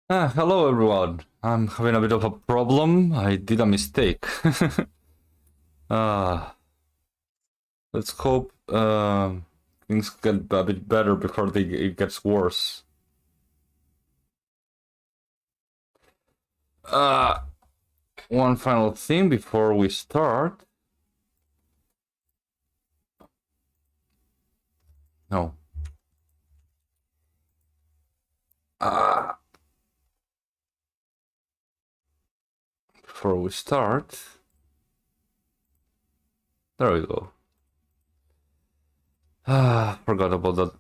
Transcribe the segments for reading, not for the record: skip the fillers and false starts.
Hello everyone. I'm having a bit of a problem. I did a mistake. uh, let's hope things get a bit better before it gets worse. Uh, One final thing before we start. No. Before we start. There we go. Forgot about that.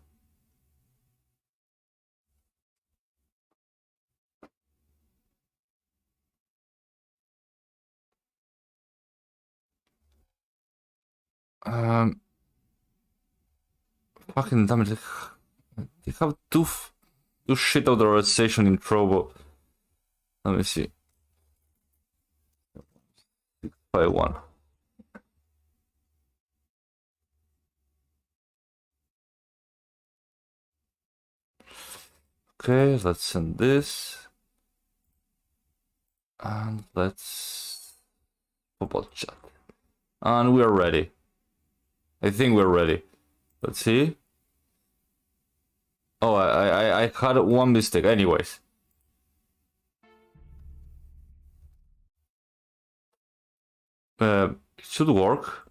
Um, Fucking damn it. They have two shit authorization in Trovo. Let me see. 651. Okay, let's send this. And let's pop out chat. And we're ready. I think we're ready. Let's see. Oh, I had one mistake. Anyways. It should work.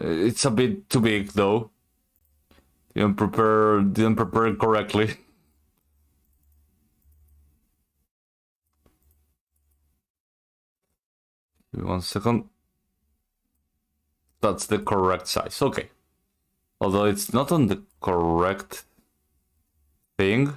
It's a bit too big though. Didn't prepare it correctly. Give me 1 second. That's the correct size. Okay. Although it's not on the correct thing.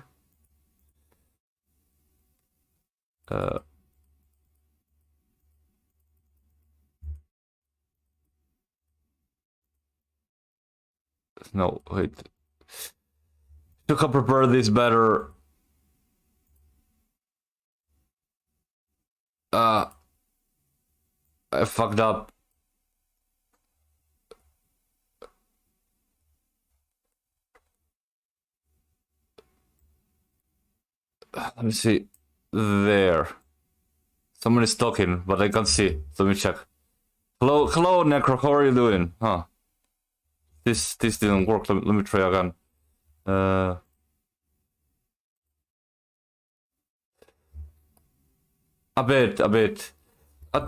No, wait. Should have prepared this better. I fucked up. Let me see. There. Someone is talking, but I can't see. Let me check. Hello, Necro. How are you doing? Huh? This didn't work. Let me try again. A bit, a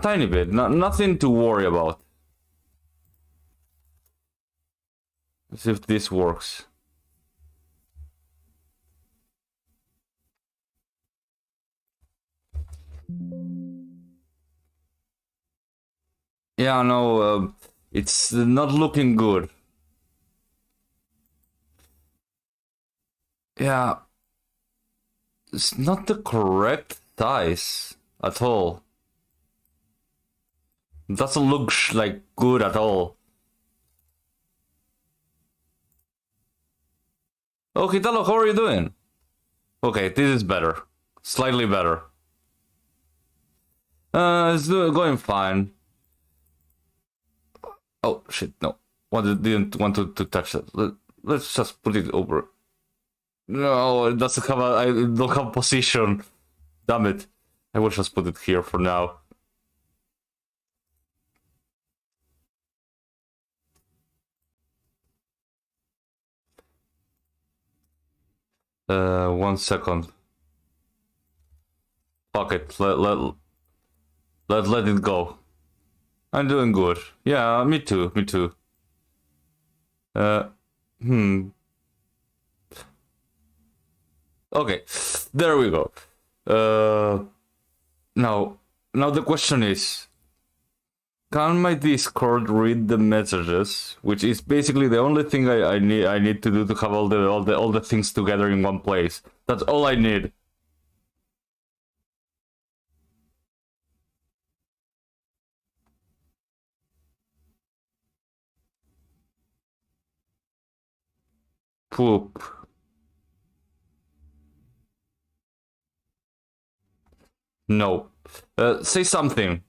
tiny bit. Nothing to worry about. Let's see if this works. Yeah, no, it's not looking good. Yeah, it's not the correct size at all. It doesn't look like good at all. Oh, Kitalo, how are you doing? Okay, this is better. Slightly better. It's going fine. Oh, shit, no. Didn't want to touch it. Let's just put it over. No, it doesn't have I don't have position. Damn it. I will just put it here for now. 1 second. Fuck it. Let it go. I'm doing good. Yeah, me too. Uh, hmm. Okay, there we go. Now the question is, can my Discord read the messages? Which is basically the only thing I need to do to have all the things together in one place. That's all I need. Poop. No. Say something.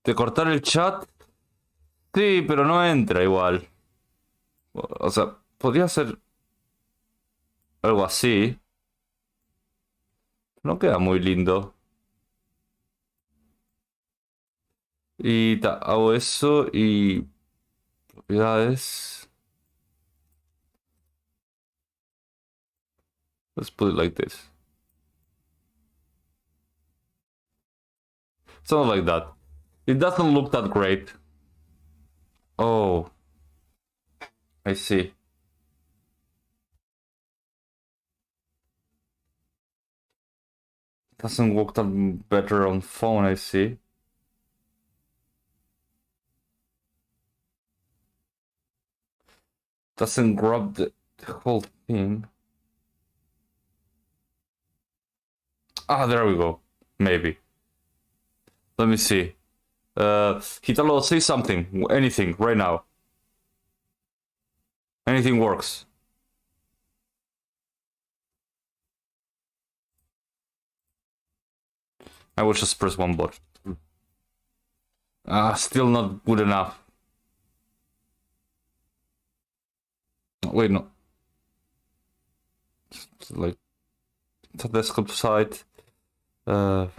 ¿De cortar el chat? Sí, pero no entra igual. O sea, podría ser algo así. No queda muy lindo. Y hago eso y propiedades. Let's put it like this. Something like that. It doesn't look that great. Oh, I see. Doesn't work that better on phone, I see. Doesn't grab the whole thing. Ah, there we go. Maybe. Let me see. Hitalo, say something. Anything, right now. Anything works. I will just press one button. Ah, still not good enough. Wait, no. It's like the desktop site. No.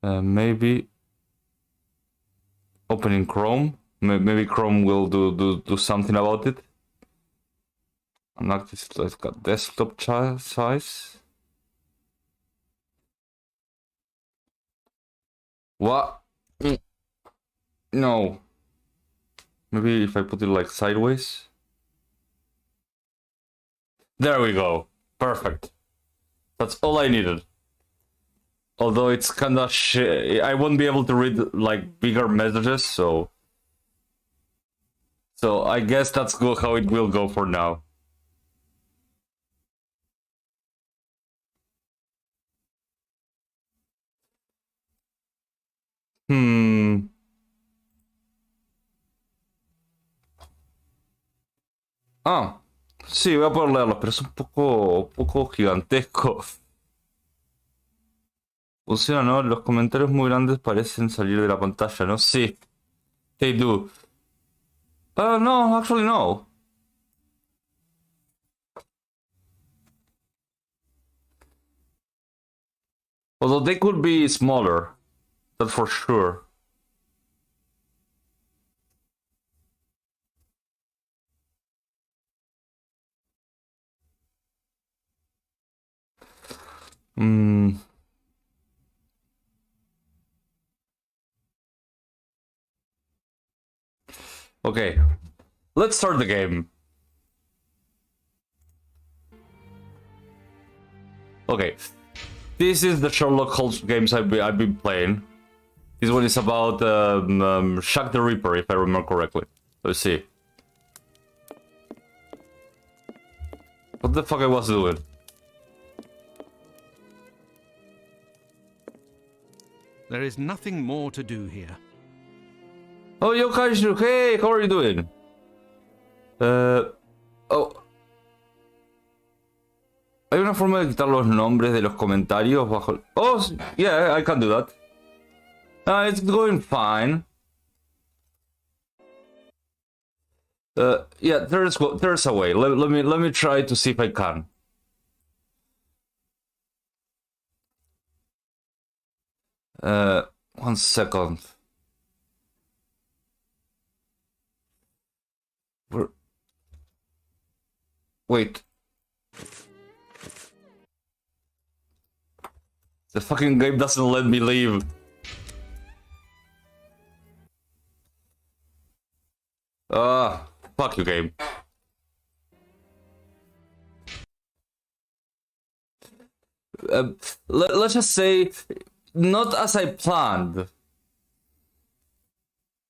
Maybe opening Chrome. Maybe Chrome will do something about it. I'm not just like got desktop size. What? No. Maybe if I put it like sideways. There we go. Perfect. That's all I needed. Although it's kind of I won't be able to read like bigger messages, so I guess that's how it will go for now. Ah, sí, voy a poder leerlo, pero es un poco gigantesco. Funciona, ¿no? Los comentarios muy grandes parecen salir de la pantalla, ¿no? Sí, they do. No, actually no. Although they could be smaller, that's for sure. Okay, let's start the game. Okay, this is the Sherlock Holmes games I've been playing. This one is about Jack the Ripper, if I remember correctly. Let's see. What the fuck I was doing? There is nothing more to do here. Oh, Yokaishu, hey, how are you doing? Oh. ¿Hay una forma de quitar los nombres de los comentarios bajo? Oh, yeah, I can do that. It's going fine. Yeah, there's a way. Let me try to see if I can. One second. Wait. The fucking game doesn't let me leave. Fuck you, game. Let's just say, not as I planned.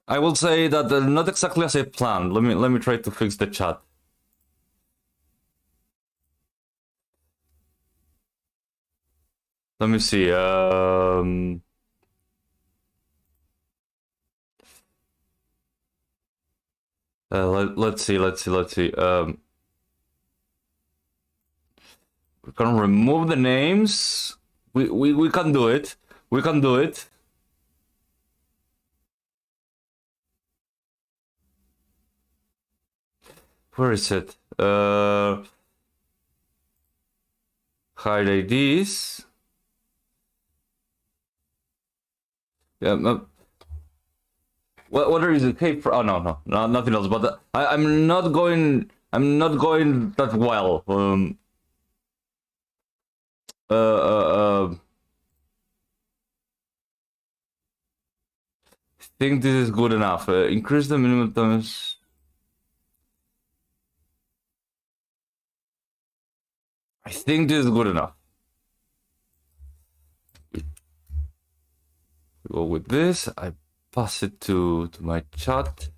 I will say that not exactly as I planned. Let me try to fix the chat. Let me see. Let's see. We can remove the names. We can do it. We can do it. Where is it? Hide IDs. Yeah. What is it? Hey, oh no, nothing else. But I'm not going that well. I think this is good enough. Increase the minimum times. I think this is good enough. Go with this. I pass it to my chat,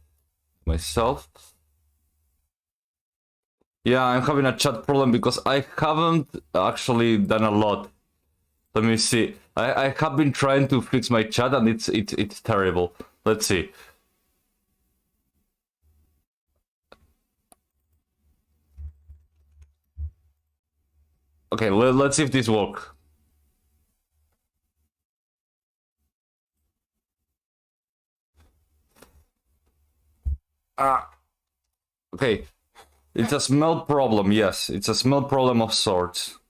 myself. Yeah, I'm having a chat problem because I haven't actually done a lot. Let me see. I have been trying to fix my chat and it's terrible. Let's see. Okay, let's see if this works. Okay. It's a smell problem, yes. It's a smell problem of sorts.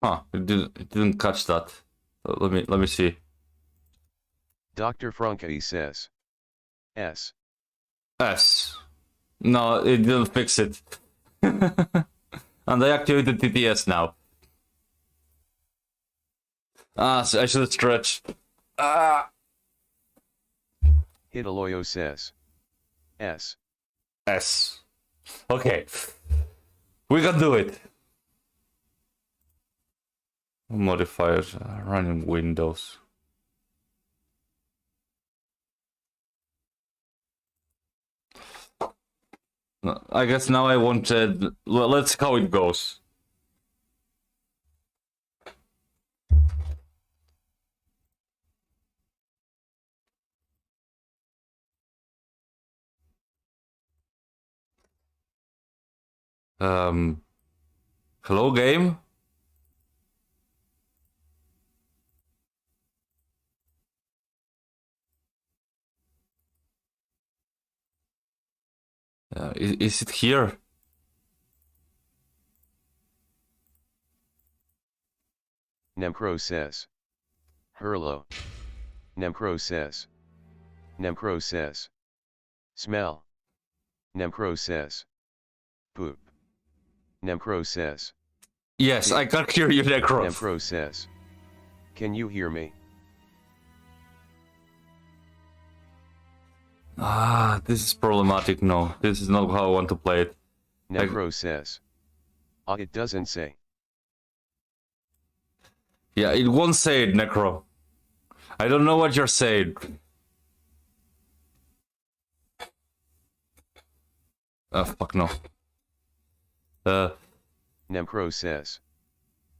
Huh, it didn't catch that. Let me see. Dr. Frankey says. S. No, it didn't fix it. And I activated TTS now. So I should stretch. Hitaloyo says. S. Okay. We can do it. Modifiers running Windows. I guess now I wanted. Let's see how it goes. Hello, game. Is it here? Nemcro says. Herlo. Nemcro says. Nemcro says. Smell. Nemcro says. Poop. Nemcro says. Yes, I can't hear you, Necro. Nemcro says. Can you hear me? This is problematic. No, this is not how I want to play it. Necro says. It doesn't say. Yeah, it won't say it, Necro. I don't know what you're saying. Fuck no. Nemcro says.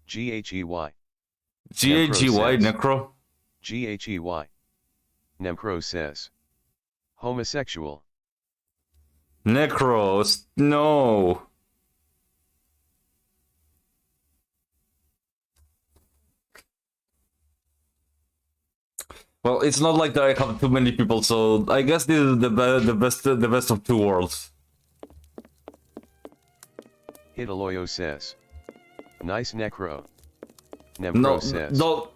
Ghey. Ghey, Necro? Ghey. Nemcro says. Homosexual. Necros, no. Well, it's not like that I have too many people, so I guess this is the best of two worlds. Hitaloyo says. Nice Necro. Nemcro says. No.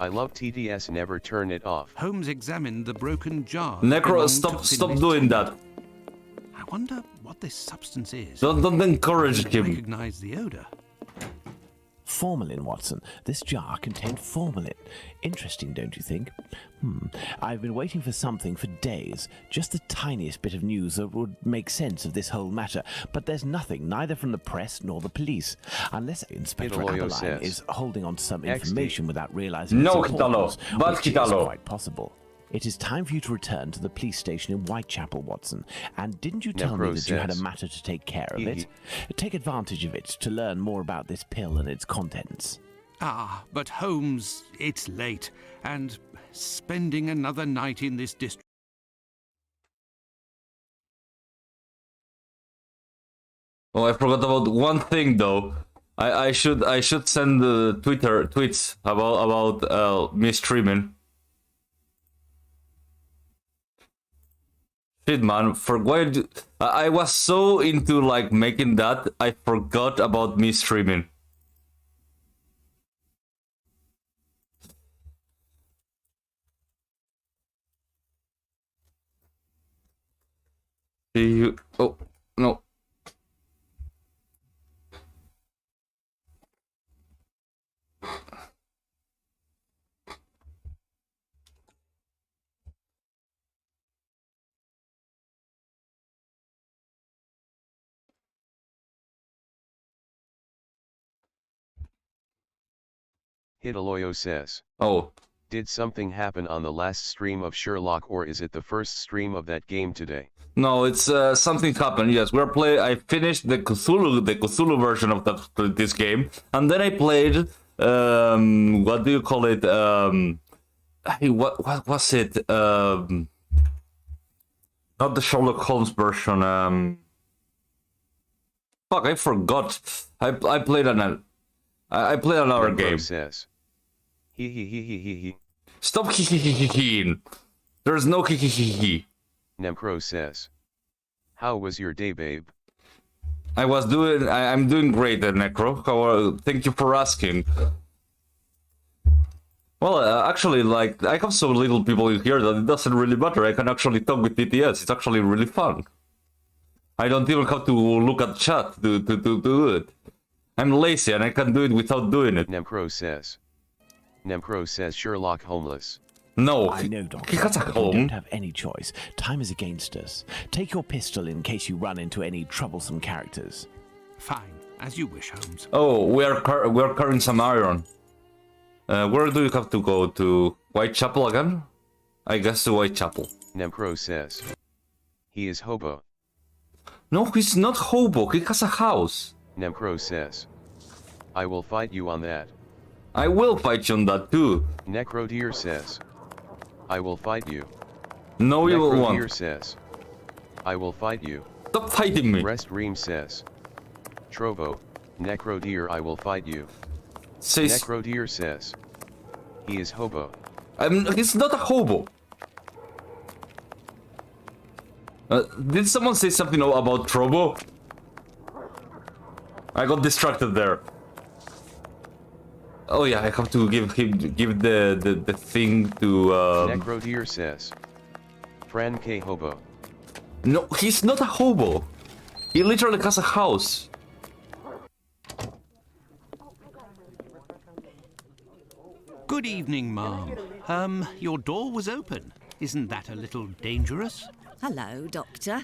I love TTS, never turn it off. Holmes examined the broken jar. Necro, stop doing that. I wonder what this substance is. Don't encourage him. Recognize the odor. Formalin, Watson. This jar contained formalin. Interesting, don't you think? I've been waiting for something for days. Just the tiniest bit of news that would make sense of this whole matter. But there's nothing, neither from the press nor the police. Unless Inspector Hitaloyo Abeline says. is holding on to some XD. information without realizing No, its importance, Hitalo. But which is Hitalo. quite possible. It is time for you to return to the police station in Whitechapel, Watson. And didn't you tell me Necro that you had a says. matter to take care of Hee it? Take advantage of it to learn more about this pill and its contents. But Holmes, it's late, and spending another night in this district. Oh, I forgot about one thing though. I should send the tweets about me streaming. Shit, man, I was so into like making that I forgot about me streaming. Oh no. Hitaloyo says. Oh. Did something happen on the last stream of Sherlock, or is it the first stream of that game today? No, it's something happened. Yes, I finished the Cthulhu version of this game, and then I played what do you call it? What was it? Not the Sherlock Holmes version. Fuck, I forgot. I played another game. Says. He. Stop he. There's no he. Nemcro says. How was your day, babe? I'm doing great, Necro. Thank you for asking. Well, actually, like, I have so little people in here that it doesn't really matter. I can actually talk with TTS. It's actually really fun. I don't even have to look at chat to do it. I'm lazy and I can do it without doing it. Nemcro says Sherlock homeless. No, I know, Doctor. he has a You home. don't have any choice. Time is against us. Take your pistol in case you run into any troublesome characters. Fine, as you wish, Holmes. Oh, we're carrying some iron. Where do you have to go? To Whitechapel again? I guess to Whitechapel. Nemcro says. He is hobo. No, he's not hobo. He has a house. Nemcro says. I will fight you on that. I will fight you on that too. Necrodeer says. I will fight you. No, you will Necrodeer want. says. I will fight you. Stop fighting me. Rest Ream says. Trovo. Necrodeer, I will fight you. Says, Necrodeer says. He is hobo. he's not a hobo. Did someone say something about Trobo? I got distracted there. Oh yeah, I have to give the thing to Necrodeer says. Frankey hobo. No, he's not a hobo. He literally has a house. Good evening, ma'am. Your door was open. Isn't that a little dangerous? Hello, Doctor.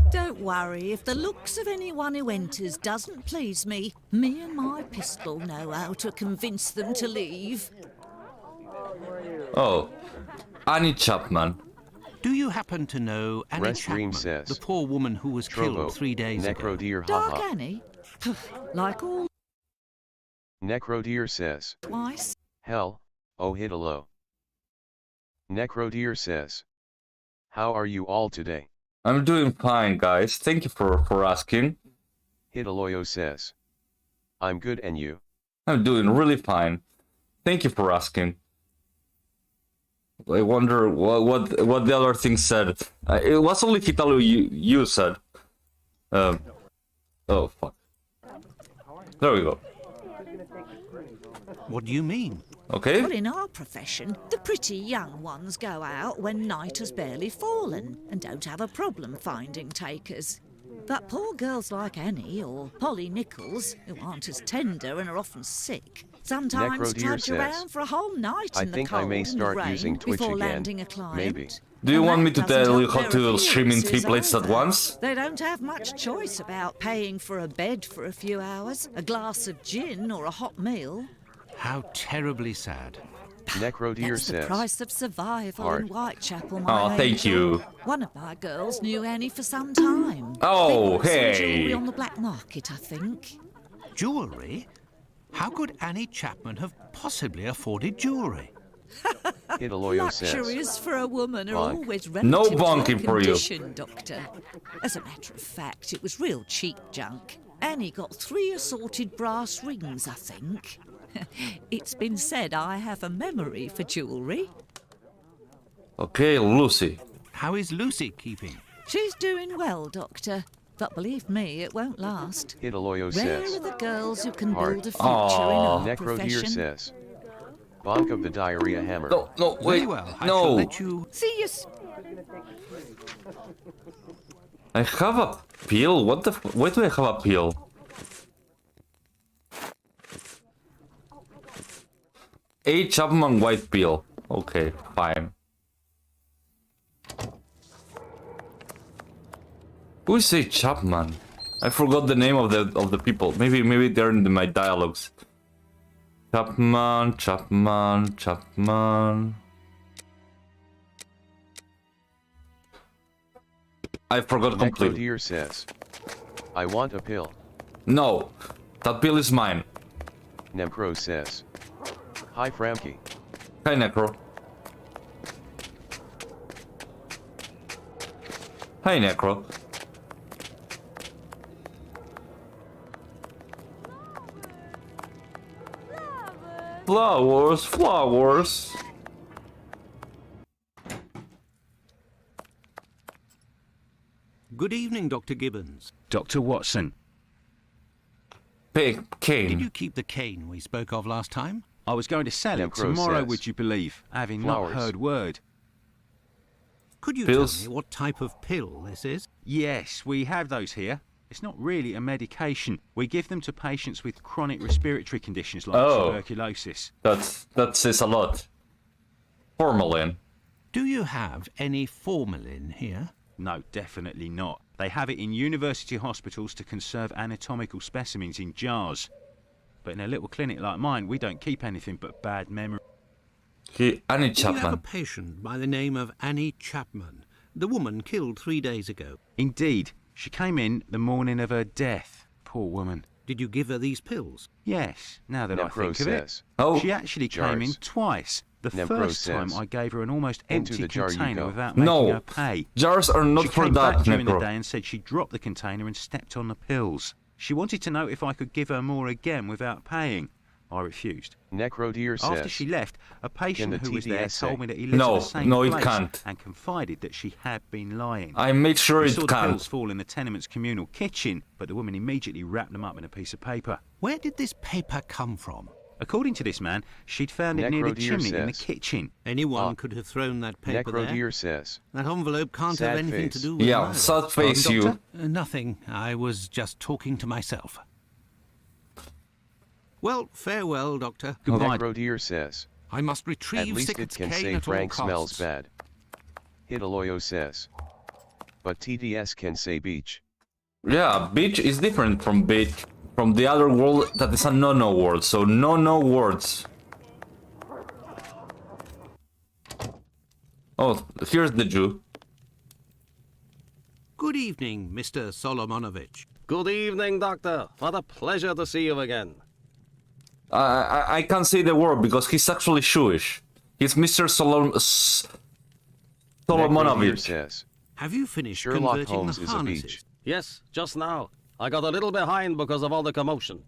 Don't worry, if the looks of anyone who enters doesn't please me, me and my pistol know how to convince them to leave. Oh, Annie Chapman. Do you happen to know Annie Rest Ream Chapman, says. the poor woman who was Trovo. killed 3 days ago? Necrodeer Dark haha. Annie? Like all Necrodeer says. twice. Hell, oh Hitalo. Necrodeer says. How are you all today? I'm doing fine, guys. Thank you for asking. Hitaloyo says. I'm good, and you? I'm doing really fine. Thank you for asking. I wonder what the other thing said. It was only Hitalo you said. Oh fuck. There we go. What do you mean? Okay. Well, in our profession, the pretty young ones go out when night has barely fallen and don't have a problem finding takers. But poor girls like Annie or Polly Nichols, who aren't as tender and are often sick, sometimes Necrodeer trudge says, around for a whole night I in the think I cold may and start rain using Twitch before again. landing a client. Maybe. Do you And want me that to doesn't tell you help how their to stream in 3 appearances places at either. once? They don't have much choice about paying for a bed for a few hours, a glass of gin or a hot meal. How terribly sad. Necrodeer That's the says. price of survival Heart. in Whitechapel, my Oh, thank angel. you. One of my girls knew Annie for some time. Oh, They bought some hey. jewellery on the black market, I think. Jewellery? How could Annie Chapman have possibly afforded jewellery? Hitaloyo says. Luxuries for a woman are Bonk. always No relative to her bonking for you. condition, Doctor. As a matter of fact, it was real cheap junk. Annie got 3 assorted brass rings, I think. It's been said I have a memory for jewellery. Okay, Lucy. How is Lucy keeping? She's doing well, Doctor. But believe me, it won't last. Hitaloyo Rare says. are the girls who can Heart. build a future in our Necrodeer profession. says. Bonk of the diarrhea hammer. No, Very wait. well, I shall No. let you... See you. I have a pill? What the why do I have a pill? A Chapman white pill. Okay, fine. Who is A Chapman? I forgot the name of the people. Maybe they're in my dialogues. Chapman. I forgot completely. Necrodeer says. I want a pill. No, that pill is mine. Necro says. Hi Frankey. Hi, Necro. Hi, Necro. Flowers. Good evening, Dr. Gibbons. Dr. Watson, Big Did cane. you keep the cane we spoke of last time? I was going to sell it Necro tomorrow, says. would you believe, having Flowers. not heard word. Could you Pills? tell me what type of pill this is? Yes, we have those here. It's not really a medication. We give them to patients with chronic respiratory conditions like Oh. tuberculosis. That says a lot. Formalin. Do you have any formalin here? No, definitely not. They have it in university hospitals to conserve anatomical specimens in jars. But in a little clinic like mine, we don't keep anything but bad memory. Annie Do you have a Chapman. patient by the name of Annie Chapman, the woman killed 3 days ago? Indeed, she came in the morning of her death. Poor woman. Did you give her these pills? Yes, now that I Necro think of it. says. Oh, She actually came in Jars. twice. The Necro first time says. I gave her an almost Into empty the jar you container go. without making No. her pay. jars are not She for came that, back during the day Necro. and said she dropped the container and stepped on the pills. She wanted to know if I could give her more again without paying. I refused. Necrodeer says. After she left, a patient the who was there TDS say? told me that he lived No, in the same no, it place can't. and confided that she had been lying. I made sure We it saw the pills can't. fall in the tenement's communal kitchen, but the woman immediately wrapped them up in a piece of paper. Where did this paper come from? According to this man, she'd found it near the Necrodeer chimney in the says. kitchen. Anyone Ah. could have thrown that paper there. Necrodeer says. That envelope can't have Sad anything face. to do with Yeah, murder. sad face Doctor? you. Nothing. I was just talking to myself. Well, farewell, Doctor. Goodbye. Necrodeer says. I must At retrieve least it Sickett's can cane say at Frank all smells costs. bad. Hitaloyo says. But TDS can say beach. Yeah, beach is different from beach. From the other world, that is a no-no word. So no words. Oh, here's the Jew. Good evening, Mr. Solomonovich. Good evening, Doctor. What a pleasure to see you again. I can't say the word because he's actually Jewish. He's Mr. Necrodeer Solomonovich. says. Have you finished Sherlock converting Holmes the is a harnesses? beach. Yes, just now. I got a little behind because of all the commotion.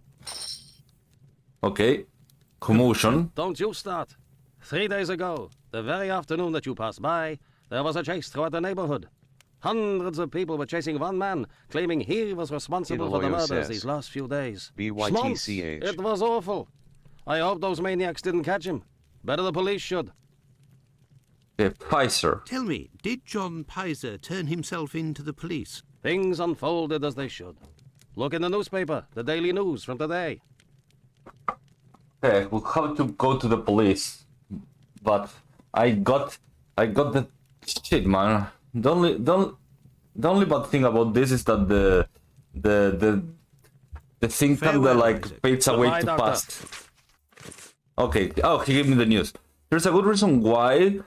Okay. Commotion. Don't you start. 3 days ago, the very afternoon that you passed by, there was a chase throughout the neighborhood. Hundreds of people were chasing one man, claiming he was responsible for the Hitaloyo murders says. these last few days. BYTCH. Schmonz. It was awful. I hope those maniacs didn't catch him. Better the police should. The Pfizer. Tell me, did John Pizer turn himself in to the police? Things unfolded as they should. Look in the newspaper, the Daily News from today. Okay, we'll have to go to the police. But I got the shit, man. The only bad thing about this is that the thing kinda Farewell, like Isaac. fades away Goodbye, too Doctor. fast. Okay. Oh, he gave me the news. There's a good reason why,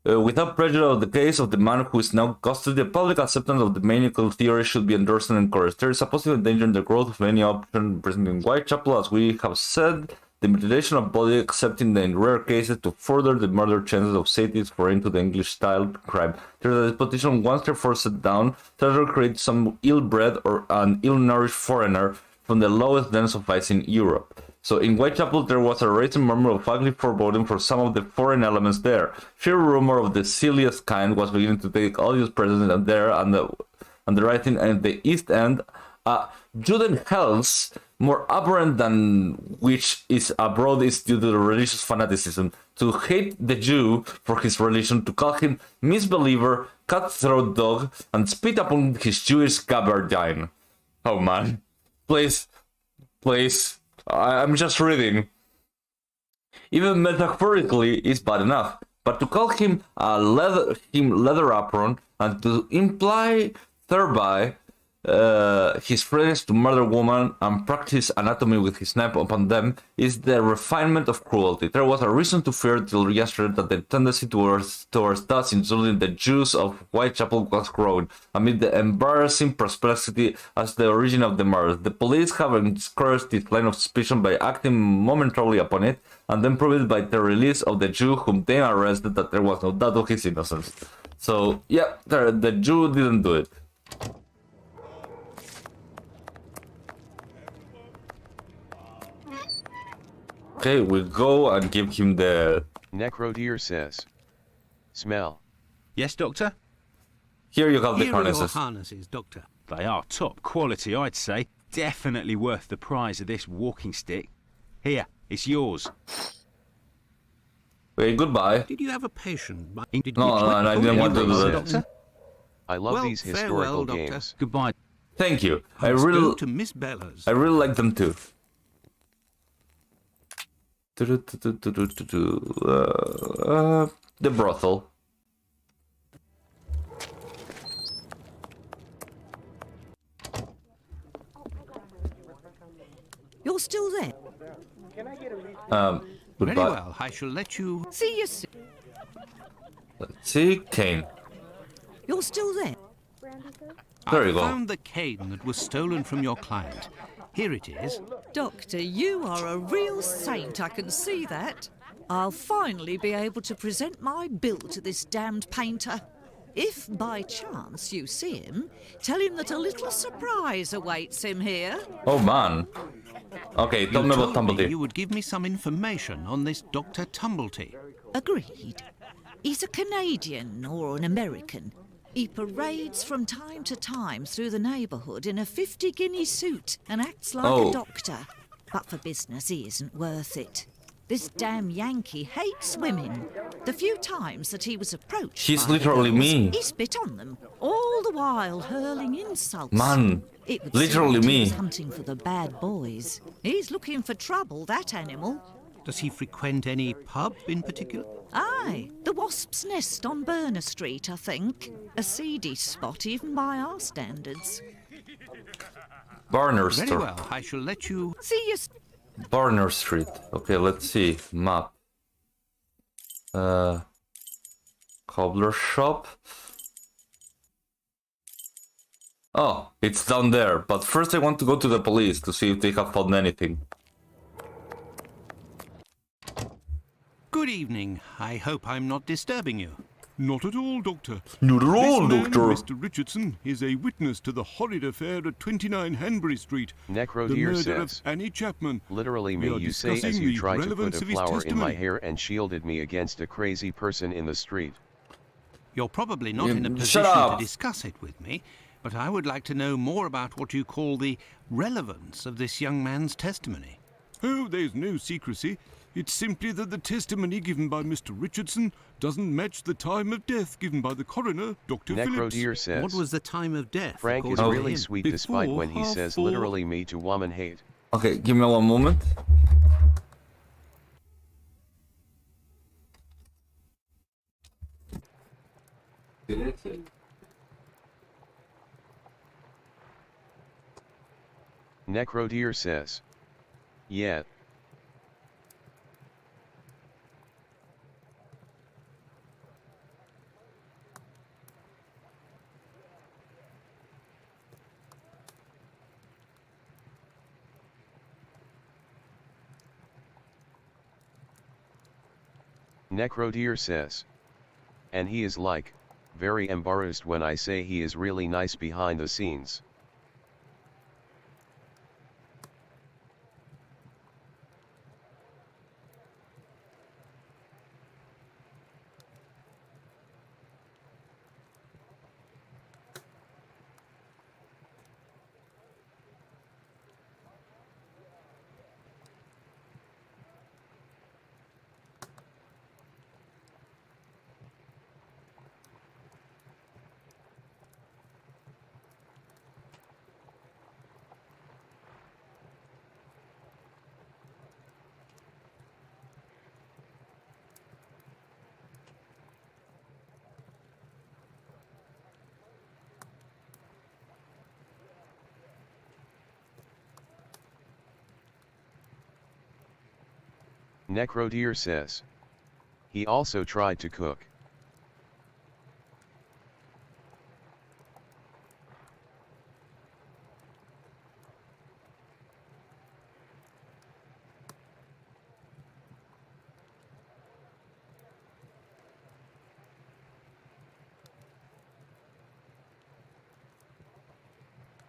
without prejudice of the case of the man who is now in custody, the public acceptance of the medical theory should be endorsed and encouraged. There is a possible danger in the growth of any option presenting Whitechapel, as we have said. the mutilation of body, except in rare cases to further the murder chances of sadists foreign to the English-style crime. There's a disposition once they're forced down, to create some ill-bred or an ill-nourished foreigner from the lowest dens of vice in Europe. So in Whitechapel there was a raising murmur of ugly foreboding for some of the foreign elements there. Fear rumor of the silliest kind was beginning to take audience presence and there and the writing and the East End, Judenhelms, more apparent than which is abroad is due to the religious fanaticism, to hate the Jew for his religion, to call him misbeliever, cutthroat dog, and spit upon his Jewish gabardine. Oh man. Please. I'm just reading. Even metaphorically is bad enough, but to call him a leather apron and to imply thereby his friends to murder woman and practice anatomy with his knife upon them is the refinement of cruelty. There was a reason to fear till yesterday that the tendency towards thus insulting the Jews of Whitechapel was growing amid the embarrassing perplexity as the origin of the murder. The police have encouraged this line of suspicion by acting momentarily upon it and then proved it by the release of the Jew whom they arrested that there was no doubt of his innocence. So yeah, the Jew didn't do it. Okay, we go and give him the... Necrodeer says. Smell. Yes, Doctor? Here you have the Here are your harnesses. harnesses, Doctor. They are top quality, I'd say. Definitely worth the price of this walking stick. Here, it's yours. Wait, goodbye. Did you have a patient? No, I didn't want to do that. Doctor? I love Well, these historical farewell, Doctor. games. Goodbye. Thank you. I Let's go really to Miss Bella's. like them too. The brothel. You're still there. Very Goodbye. well, I shall let you... See you soon. Let's see, Kane. You're still there. There you go. I found the cane that was stolen from your client. Here it is. Doctor, you are a real saint, I can see that. I'll finally be able to present my bill to this damned painter. If by chance you see him, tell him that a little surprise awaits him here. Oh man. Okay, tell me about told me Tumblety. you would give me some information on this Dr. Tumblety. Agreed. He's a Canadian or an American. He parades from time to time through the neighbourhood in a 50-guinea suit and acts like Oh. a doctor. But for business, he isn't worth it. This damn Yankee hates women. The few times that he was approached He's by the literally girls, me. he spit on them, all the while hurling insults. Man, It would literally seem that me. he was hunting for the bad boys. He's looking for trouble, that animal. Does he frequent any pub in particular? Aye, the Wasp's Nest on Burner Street, I think. A seedy spot, even by our standards. Barner Very Street. well, I shall let you... See you. Barner Street. Okay, let's see. Map. Cobbler shop. Oh, it's down there. But first I want to go to the police to see if they have found anything. Good evening. I hope I'm not disturbing you. Not at all, Doctor. Not at all, This man, Doctor. Mr. Richardson, is a witness to the horrid affair at 29 Hanbury Street. The Necrodeer murder of says. Annie Chapman. Literally We me are you say as discussing you the tried to put relevance a of his flower in my testimony. hair and shielded me against a crazy person in the street. You're probably not in a Shut position to up. discuss it with me, but I would like to know more about what you call the relevance of this young man's testimony. Oh, there's no secrecy. It's simply that the testimony given by Mr. Richardson doesn't match the time of death given by the coroner, Dr. Phillips. Necrodeer says. What was the time of death? Frank is according to really him? sweet despite Before when he half says four. literally me to woman hate. Okay, give me one moment. Necrodeer says. Yeah. Necrodeer says. And he is like, very embarrassed when I say he is really nice behind the scenes. Necrodeer says. He also tried to cook.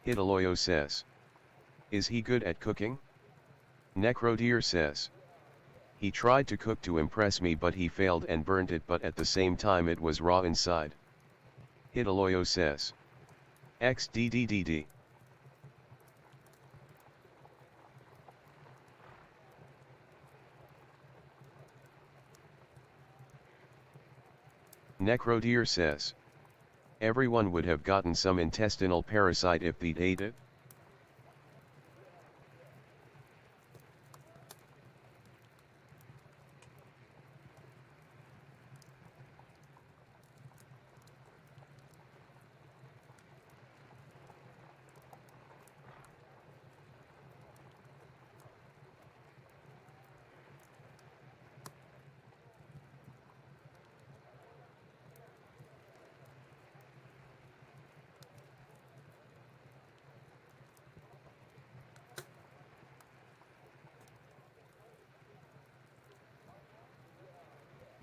Hitaloyo says. Is he good at cooking? Necrodeer says. He tried to cook to impress me but he failed and burnt it, but at the same time it was raw inside. Hitaloyo says. XDDDD. Necrodeer says. Everyone would have gotten some intestinal parasite if they'd ate it.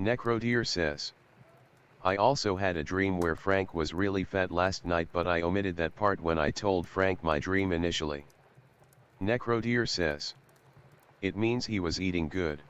Necrodeer says. I also had a dream where Frank was really fat last night, but I omitted that part when I told Frank my dream initially. Necrodeer says. It means he was eating good.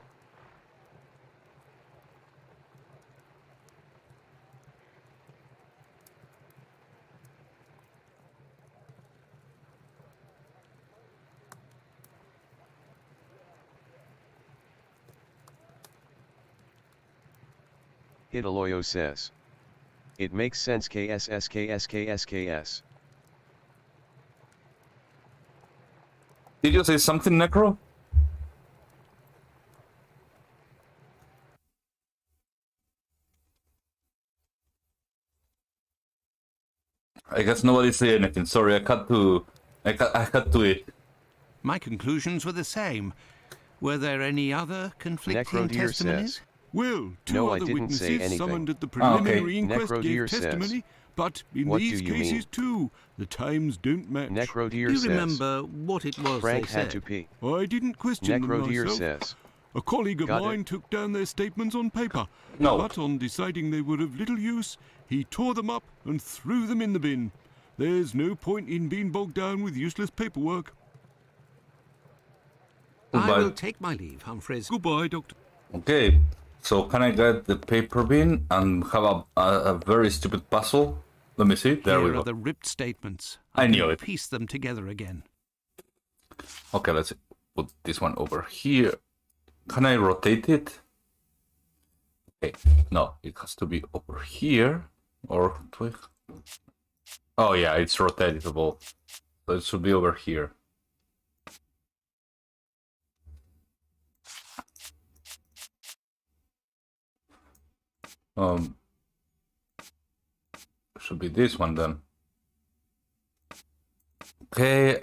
Hitaloyo says. It makes sense. KSSKSKSKS. Did you say something, Necro? I guess nobody said anything. Sorry, I had to eat. My conclusions were the same. Were there any other conflicting Necrodeer testimonies? says. Well, two No, I other didn't say witnesses anything. summoned at the preliminary inquest Necrodeer gave says. testimony, but in What these do you cases mean? too, the times don't match. Necrodeer Do you says. remember what it was Frank they had said? to pee. I didn't question them Necrodeer myself. says. A colleague of Got it. mine took down their statements on paper, No. but on deciding they were of little use, he tore them up and threw them in the bin. There's no point in being bogged down with useless paperwork. I But- will take my leave, Humphreys. Goodbye, Doctor. Okay, so can I get the paper bin and have a very stupid puzzle? Let me see. There Here we are go. the ripped statements. I I'm knew gonna it. Piece them together again. Okay, let's put this one over here. Can I rotate it? Okay, no, it has to be over here. Or oh yeah, it's rotatable. So it should be over here. Should be this one then. Okay,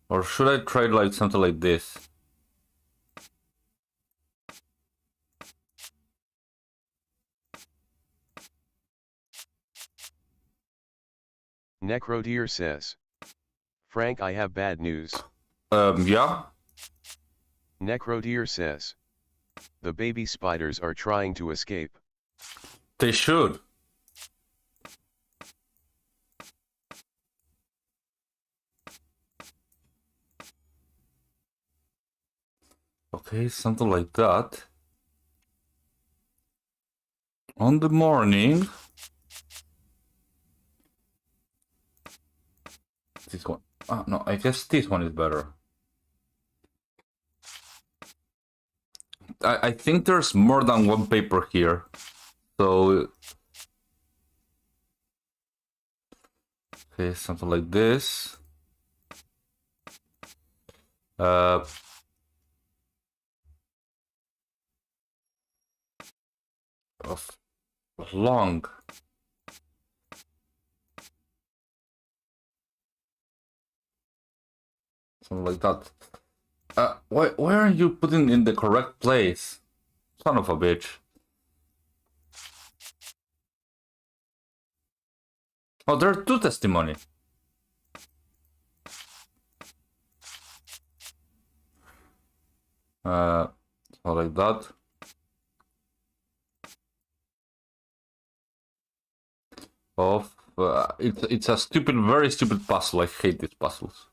or should I try like something like this? Necrodeer says. Frank, I have bad news. Yeah? Necrodeer says. The baby spiders are trying to escape. They should. Okay, something like that. On the morning. This one. Oh, no, I guess this one is better. I think there's more than one paper here. So... Okay, something like this. Of long. Something like that. Why aren't you putting in the correct place? Son of a bitch. Oh, there are two testimony. So like that. Of it's a stupid, very stupid puzzle. I hate these puzzles.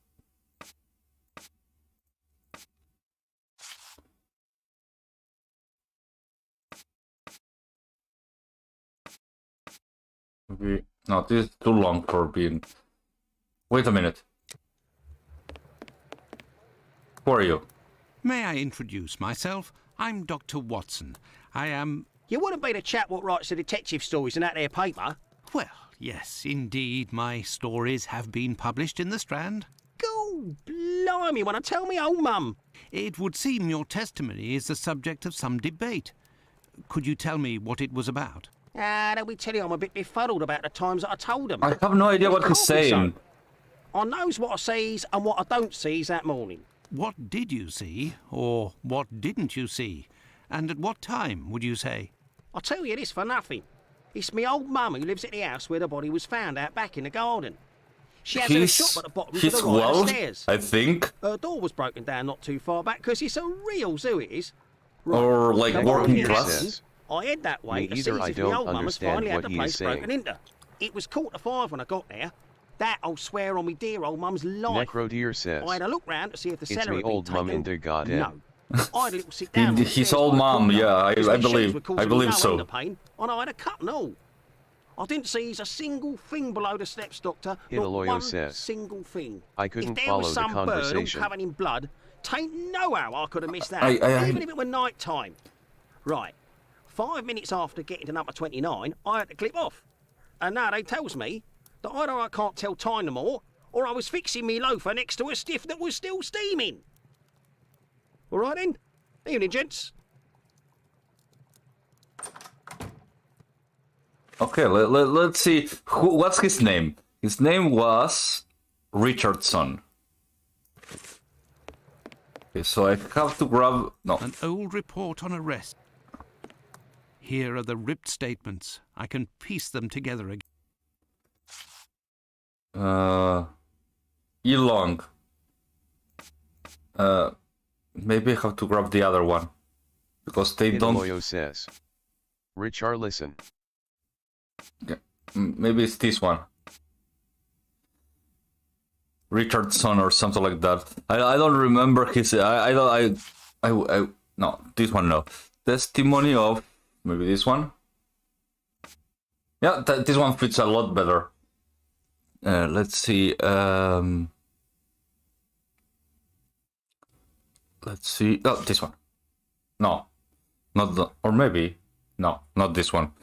Maybe no, this is too long for being. Wait a minute. Who are you? May I introduce myself? I'm Dr. Watson. I am... You wouldn't be the chap what writes the detective stories in that there paper? Well, yes, indeed, my stories have been published in the Strand. Go blimey, wanna tell me old mum? It would seem your testimony is the subject of some debate. Could you tell me what it was about? Don't we tell you I'm a bit befuddled about the times that I told him. I have no idea what he's saying. I knows what I sees and what I don't sees that morning. What did you see, or what didn't you see? And at what time, would you say? I'll tell you this for nothing. It's me old mum who lives at the house where the body was found out back in the garden. She has a shop at the bottom of the right well, upstairs. I think. Her door was broken down not too far back because it's a real zoo it is. Right. Or like Now, working what class. happened, I head that way to see Either I if my don't old mum has understand finally had what the he place is saying. broken into. It was 4:45 when I got there. That I'll swear on me dear old mum's life. Necrodeer says. I had a look round to see if the It's cellar me had been old mum taken. into goddamn. No. I had a little sit down on the His stairs old by the mum, corner, yeah, I 'cause my believe- shoes were causing I me believe no so. end of pain, and I had a cut and all. I didn't see a single thing below the steps, Doctor. Not Hitaloyo one says. single thing. I couldn't if there follow was the some bird all conversation. covered in blood, tain't no how I could have missed that, I- even if it were night time. Right. 5 minutes after getting to number 29, I had to clip off. And now they tells me that either I can't tell time no more, or I was fixing me loafer next to a stiff that was still steaming. All right then. Evening, gents. Okay, let's see. What's his name? His name was Richardson. Okay, so I have to grab... No. An old report on arrest. Here are the ripped statements. I can piece them together again. Elong. Maybe I have to grab the other one. Because they don't... Hitaloyo says. Richard, listen. Okay. Maybe it's this one. Richardson or something like that. I don't remember his... no, this one no. Testimony of... Maybe this one? Yeah, this one fits a lot better. Let's see. Let's see. Oh, this one. No. Not the... Or maybe... No, not this one.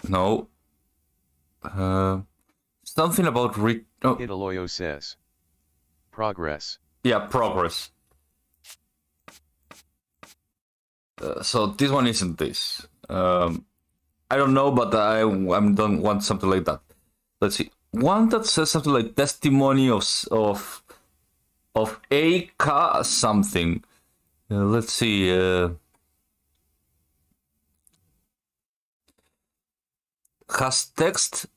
No. Something about Hitaloyo says. Progress. Yeah, progress. So this one isn't this. I don't know, but I don't want something like that. Let's see. One that says something like testimony of a something. Let's see. Has text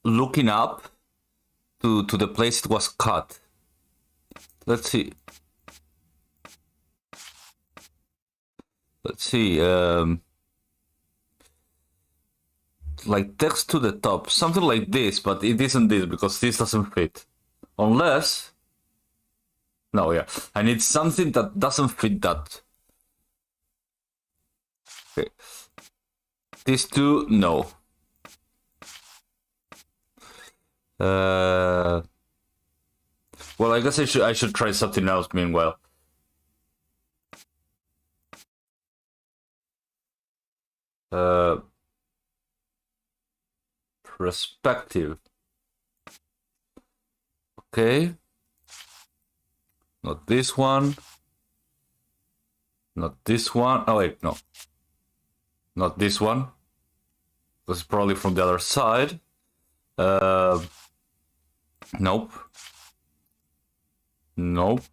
looking up to the place it was cut. Let's see. Like text to the top, something like this, but it isn't this because this doesn't fit. Unless, no, yeah, I need something that doesn't fit that. Okay, these two, no. Well, I guess I should try something else meanwhile. Perspective. Okay. Not this one. Not this one. Oh wait, no. Not this one. This is probably from the other side. Nope. Nope.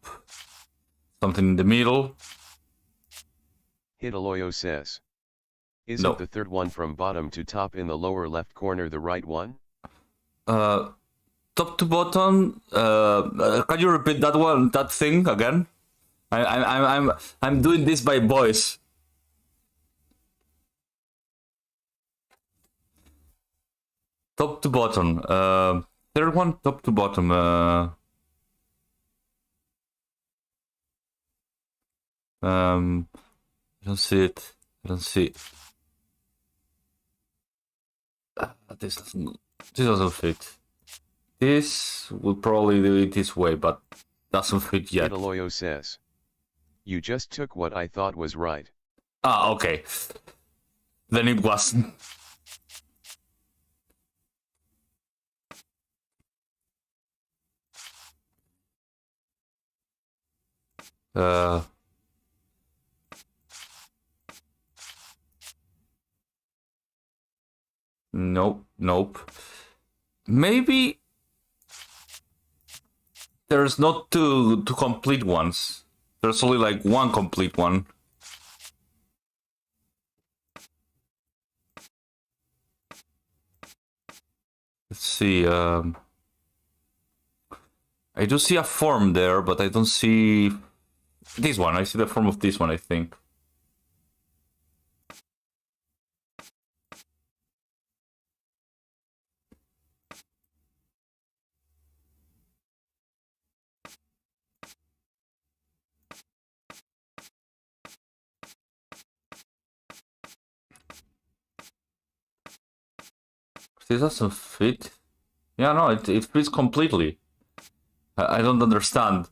Something in the middle. Hitaloyo says. Isn't No. the third one from bottom to top in the lower left corner the right one? Top to bottom. Can you repeat that one? That thing again? I'm doing this by voice. Top to bottom. Third one, top to bottom. I don't see it. I don't see it. This doesn't fit. This would probably do it this way, but doesn't fit yet. Hitaloyo says. You just took what I thought was right. Ah, okay. Then it wasn't. Nope, nope. Maybe there's not two complete ones. There's only like one complete one. Let's see. I do see a form there, but I don't see this one. I see the form of this one, I think. This doesn't fit. Yeah, no, it fits completely. I don't understand.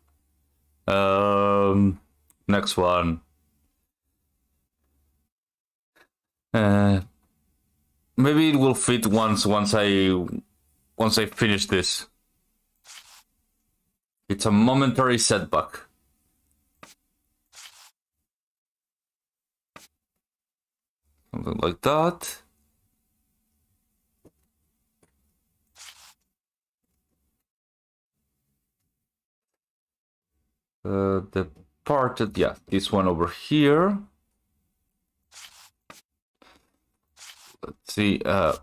Next one. Maybe it will fit once I finish this. It's a momentary setback. Something like that. The part that, yeah, this one over here. Let's see. Don't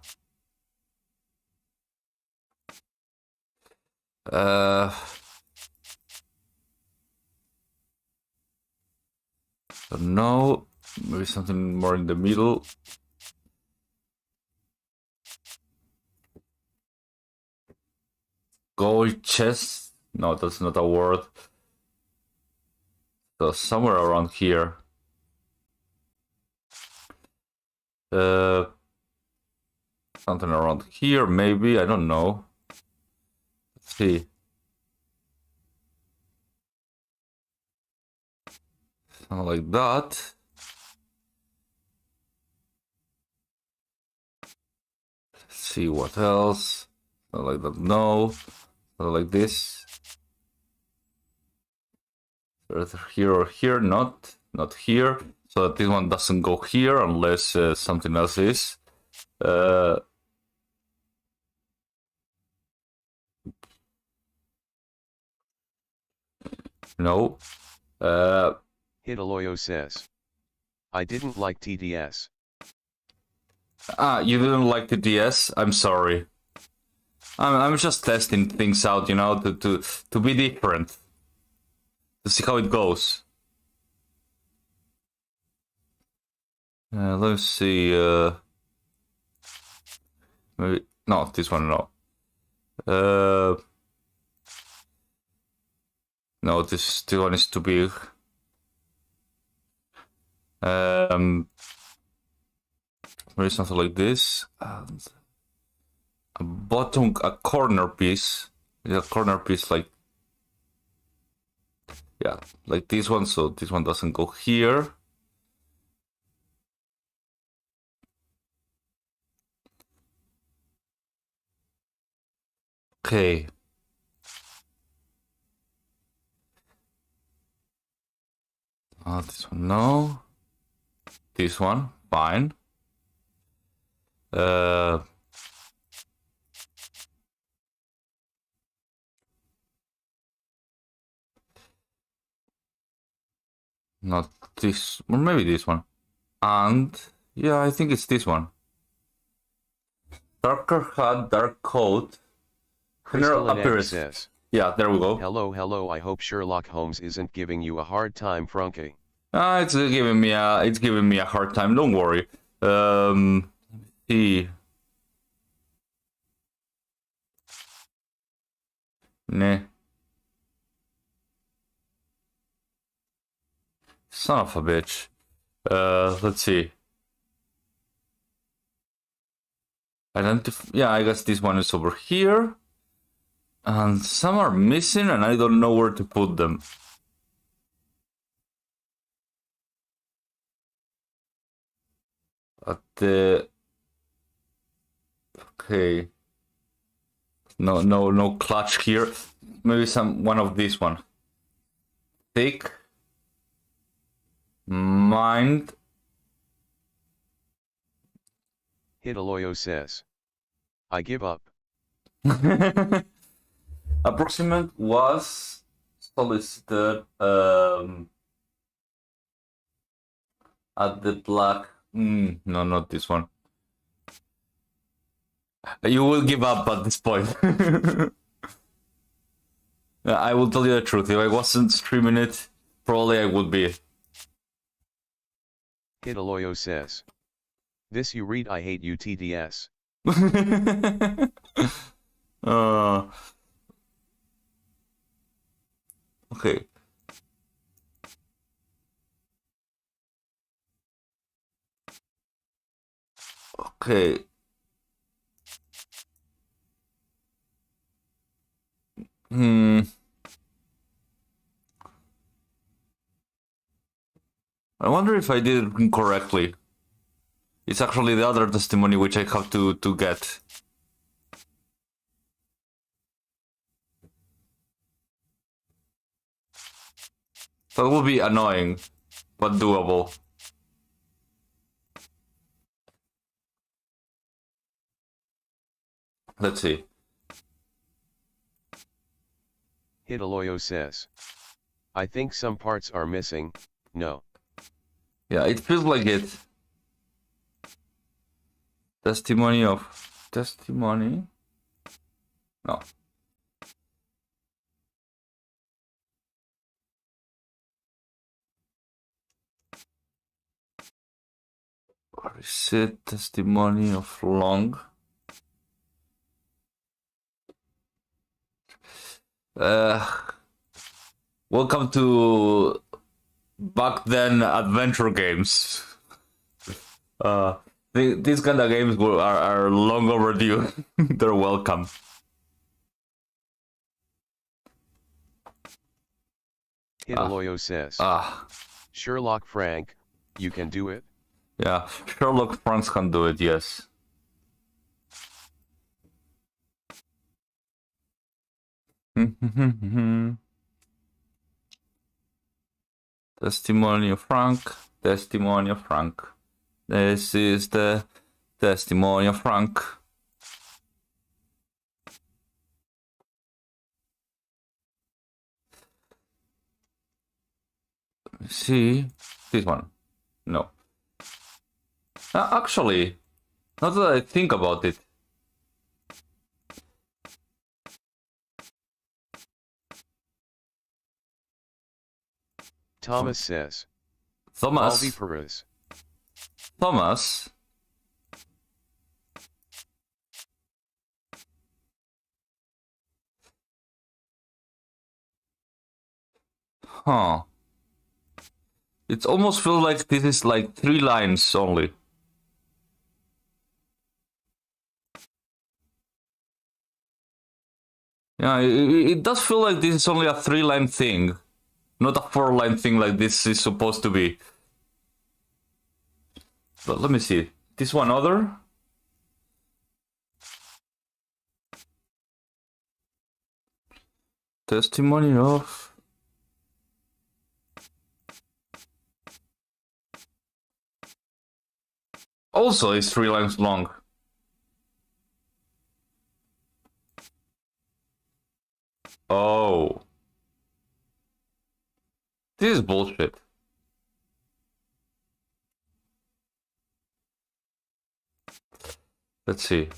know. Maybe something more in the middle. Gold chest? No, that's not a word. So somewhere around here. Something around here, maybe. I don't know. Let's see. Something like that. Let's see what else. Something like that. No. Something like this. Here or here, not here. So that this one doesn't go here unless something else is. No. Hitaloyo says. I didn't like TDS. Ah, you didn't like the DS? I'm sorry. I'm just testing things out, you know, to be different, to see how it goes. Let's see. Maybe no, this one no. No, this one is too big. Maybe something like this. And a corner piece. A corner piece like, yeah, like this one. So this one doesn't go here. Okay. This one, no. This one, fine. Not this, or maybe this one. And yeah, I think it's this one. Darker hat, dark coat. General appearance. Says, yeah, there we go. Hello, I hope Sherlock Holmes isn't giving you a hard time, Frankey. It's giving me a hard time. Don't worry. Let me see. Nah. Son of a bitch. Let's see. Yeah, I guess this one is over here. And some are missing and I don't know where to put them. At the... Okay. No clutch here. Maybe one of these one. Thick. Mind. Hitaloyo says, I give up. Approximate was solicited at the black. No, not this one. You will give up at this point. I will tell you the truth. If I wasn't streaming it, probably I would be. Hitaloyo says, this you read, I hate you, TDS. Okay. Okay. I wonder if I did it incorrectly. It's actually the other testimony which I have to get. That will be annoying, but doable. Let's see. Hitaloyo says, I think some parts are missing, no. Yeah, it feels like it. Testimony. No. Where is it? Testimony of Long. Welcome to back then adventure games. These kind of games are long overdue. They're welcome. Hitaloyo says, Sherlock Frank, you can do it? Yeah, Sherlock Frank can do it, yes. Testimony of Frank. Testimony of Frank. This is the testimony of Frank. Let me see. This one. No. Actually, now that I think about it, Thomas says. Thomas. Alviparous. Thomas. Huh. It almost feels like this is like 3 lines only. Yeah, it does feel like this is only a 3-line thing, not a 4-line thing like this is supposed to be. But let me see. This one other? Testimony of... Also is 3 lines long. Oh. This is bullshit. Let's see.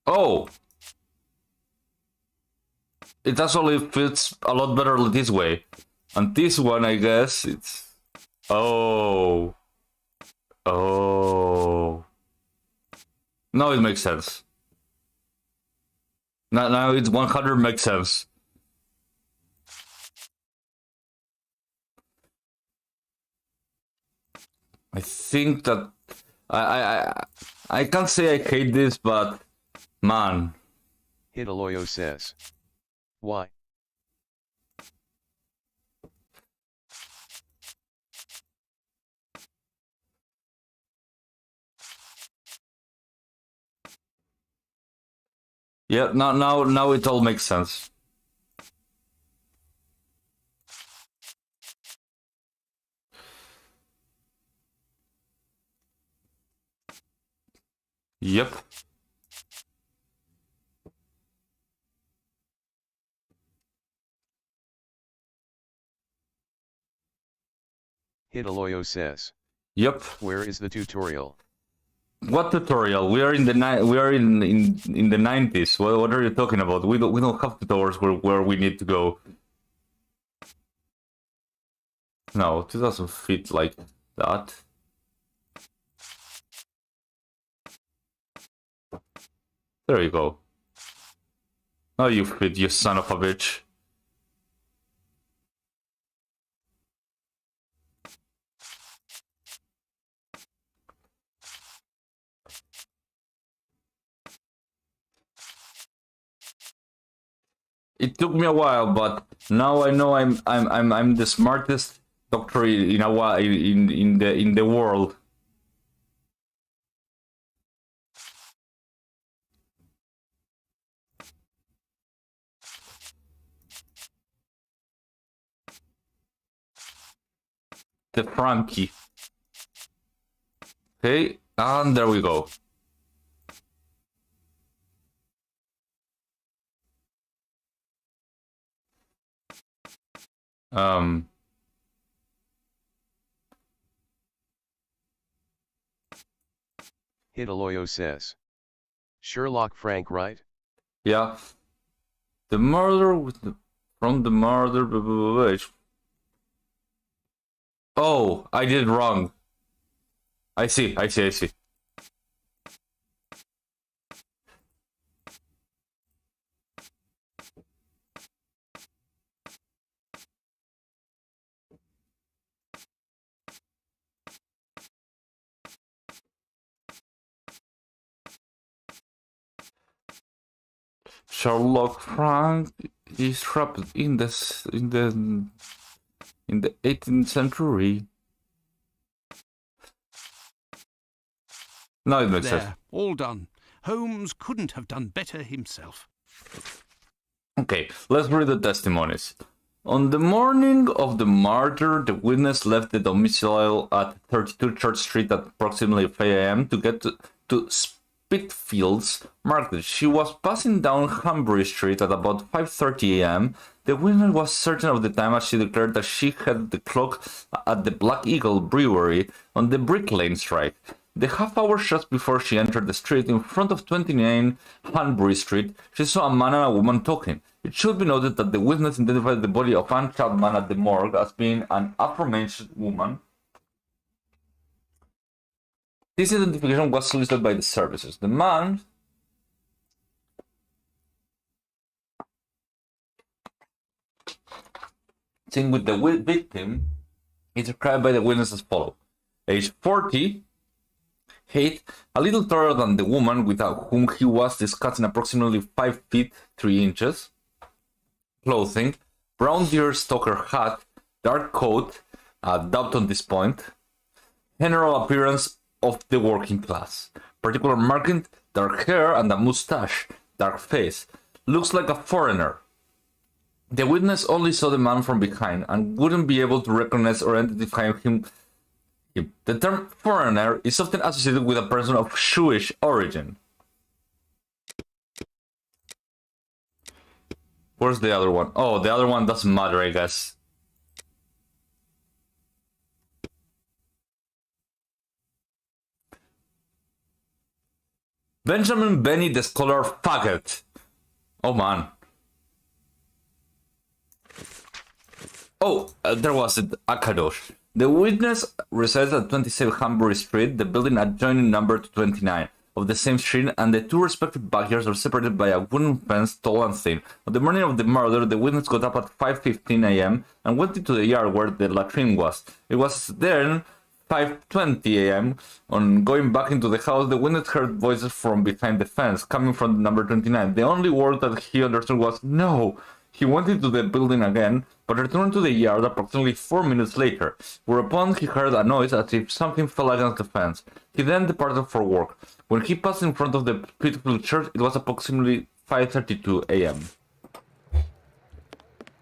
Oh! It actually fits a lot better this way. And this one, I guess, it's... Oh. Oh. Now it makes sense. Now it's 100 makes sense. I think that I can't say I hate this, but man. Hitaloyo says. Why? Yeah, now it all makes sense. Yep. Hitaloyo says. Yep. Where is the tutorial? What tutorial? We are in the in the 90s. What are you talking about? We don't have tutorials where we need to go. No, 2000 feet like that. There you go. Now you fit, you son of a bitch. It took me a while, but now I know I'm the smartest doctor in a while in the world. The Frankey. Okay, and there we go. Hitaloyo says. Sherlock Frank, right? Yeah. The murder with the from the murder. Blah, blah, blah, blah. Oh, I did it wrong. I see. Sherlock Frank is trapped in the 18th century. Now it makes sense. There, all done. Holmes couldn't have done better himself. Okay, let's read the testimonies. On the morning of the murder, the witness left the domicile at 32 Church Street at approximately 5 a.m. to get to Spitfield's Market. She was passing down Hanbury Street at about 5:30 a.m. The witness was certain of the time, as she declared that she had the clock at the Black Eagle Brewery on the Brick Lane strike. The half hour just before she entered the street in front of 29 Hanbury Street, she saw a man and a woman talking. It should be noted that the witness identified the body of Anne Chapman at the morgue as being an aforementioned woman. This identification was solicited by the services. The man seen with the victim is described by the witness as follows. Age 40, height a little taller than the woman with whom he was discussing, approximately 5 feet 3 inches. Clothing, brown deerstalker hat, dark coat, doubt on this point. General appearance of the working class. Particular marking, dark hair and a mustache, dark face. Looks like a foreigner. The witness only saw the man from behind and wouldn't be able to recognize or identify him. The term foreigner is often associated with a person of Jewish origin. Where's the other one? Oh, the other one doesn't matter, I guess. Benjamin Benny the Scholar Faggot. Oh man. Oh, there was it. Akadosh. The witness resides at 27 Hambury Street, the building adjoining number 29 of the same street, and the two respective backyards are separated by a wooden fence, tall and thin. On the morning of the murder, the witness got up at 5:15 a.m. and went into the yard where the latrine was. It was then 5:20 a.m. On going back into the house, the witness heard voices from behind the fence, coming from number 29. The only word that he understood was "no." He went into the building again, but returned to the yard approximately 4 minutes later, whereupon he heard a noise as if something fell against the fence. He then departed for work. When he passed in front of the Petersfield church, it was approximately 5:32 a.m.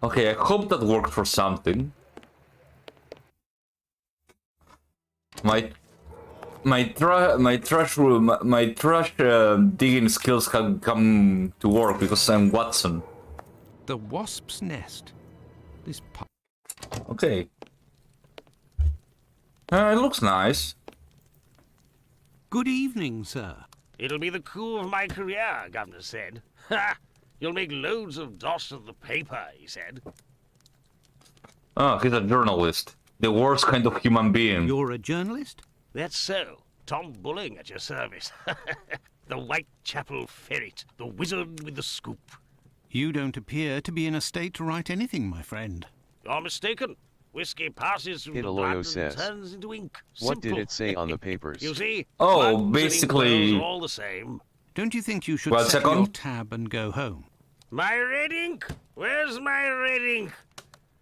Okay, I hope that worked for something. My trash digging skills have come to work because I'm Watson. The wasp's nest. This pub. Okay. It looks nice. Good evening, sir. It'll be the coup of my career, Governor said. Ha! You'll make loads of doss of the paper, he said. Oh, he's a journalist. The worst kind of human being. You're a journalist? That's so. Tom Bulling at your service. The Whitechapel ferret. The wizard with the scoop. You don't appear to be in a state to write anything, my friend. You're mistaken. Whiskey passes through the Hitaloyo blood says, and turns into ink. What did Simple. it say on the papers? You see? Oh, bloods basically- and ink are all the same. Don't you think you should Well, settle second? your tab and go home? My red ink? Where's my red ink?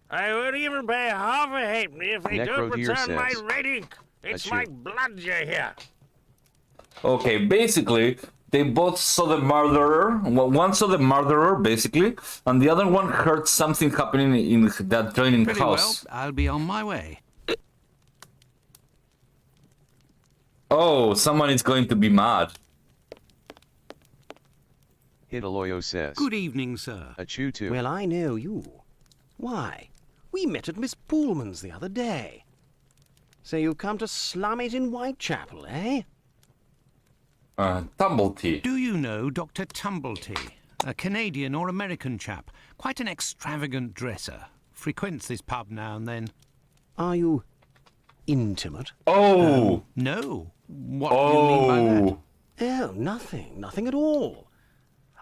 I won't even pay half a halfpenny if they don't Necrodeer return my says, red ink. It's Achoo. my blood you hear. Okay, basically, they both saw the murderer. Well, one saw the murderer, basically, and the other one heard something happening in that adjoining Very house. well, I'll be on my way. Oh, someone is going to be mad. Hitaloyo says, Good evening, sir. Achoo too. Well, I know you. Why? We met at Miss Pullman's the other day. So you've come to slum it in Whitechapel, eh? Tumblety. Do you know Dr. Tumblety? A Canadian or American chap. Quite an extravagant dresser. Frequents this pub now and then. Are you intimate? Oh! No. What do you mean by that? Oh, nothing. Nothing at all.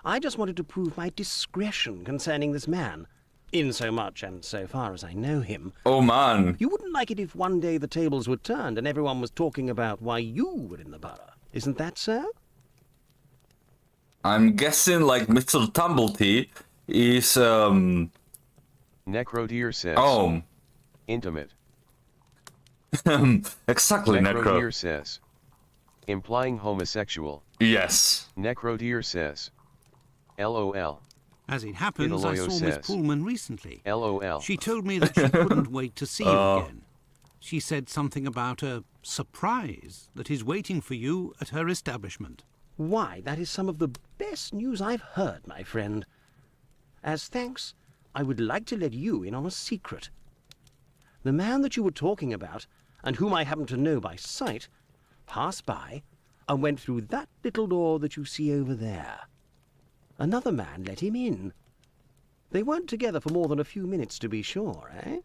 I just wanted to prove my discretion concerning this man. In so much and so far as I know him. Oh, man. You wouldn't like it if one day the tables were turned and everyone was talking about why you were in the borough. Isn't that so? I'm guessing, like, Mr. Tumblety is, Necrodeer says, Oh. Intimate. Exactly, Necro. Necrodeer says, implying homosexual. Yes. Necrodeer says, LOL. As it happens, I Hitaloyo saw Miss says, Pullman recently. LOL. She told me that she couldn't wait to see you again. She said something about a surprise that is waiting for you at her establishment. Why, that is some of the best news I've heard, my friend. As thanks, I would like to let you in on a secret. The man that you were talking about, and whom I happen to know by sight, passed by and went through that little door that you see over there. Another man let him in. They weren't together for more than a few minutes, to be sure, eh?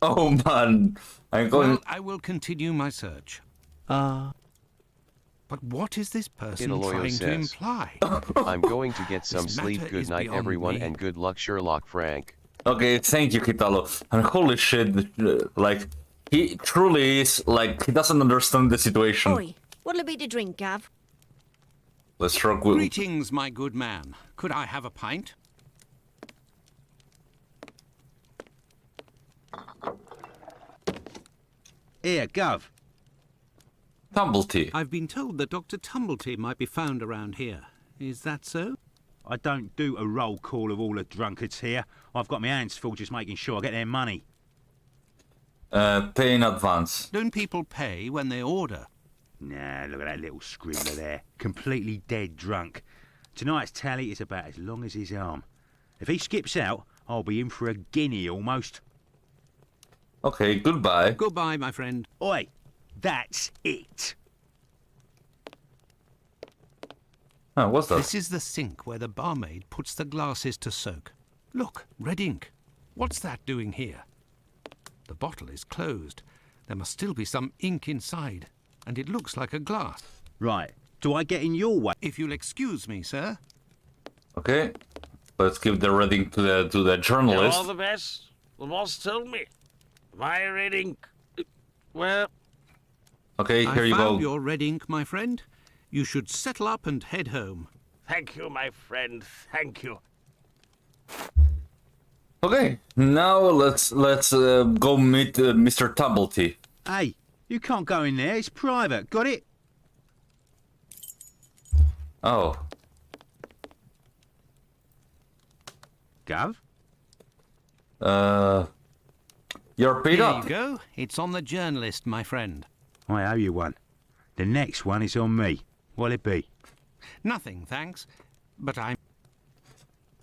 Oh man, I'm going. Well, I will continue my search. But what is this person Italoyo trying to says, imply? I'm going to get some This sleep. matter Good is night, beyond everyone, me. and good luck, Sherlock Frank. Okay, thank you, Kitalo. And holy shit, like, he truly is, like, he doesn't understand the situation. Oi, what'll it be to drink, Gav? Let's stroke with. Greetings, my good man. Could I have a pint? Here, Gov. Tumblety. I've been told that Dr. Tumblety might be found around here. Is that so? I don't do a roll call of all the drunkards here. I've got my hands full just making sure I get their money. Pay in advance. Don't people pay when they order? Nah, look at that little scribbler there. Completely dead drunk. Tonight's tally is about as long as his arm. If he skips out, I'll be in for a guinea almost. Okay, goodbye. Goodbye, my friend. Oi, that's it. Oh, what's that? This is the sink where the barmaid puts the glasses to soak. Look, red ink. What's that doing here? The bottle is closed. There must still be some ink inside, and it looks like a glass. Right, do I get in your way? If you'll excuse me, sir. Okay, let's give the red ink to the journalist. All the best. The boss told me. My red ink. Well, Okay, here you I found go. your red ink, my friend. You should settle up and head home. thank you, my friend. Thank you. Okay, now let's go meet Mr. Tumblety. Hey, you can't go in there. It's private. Got it? Oh, Gov? you're paid Here up. you go. It's on the journalist, my friend. I owe you one. The next one is on me. What'll it be? Nothing, thanks. But I'm...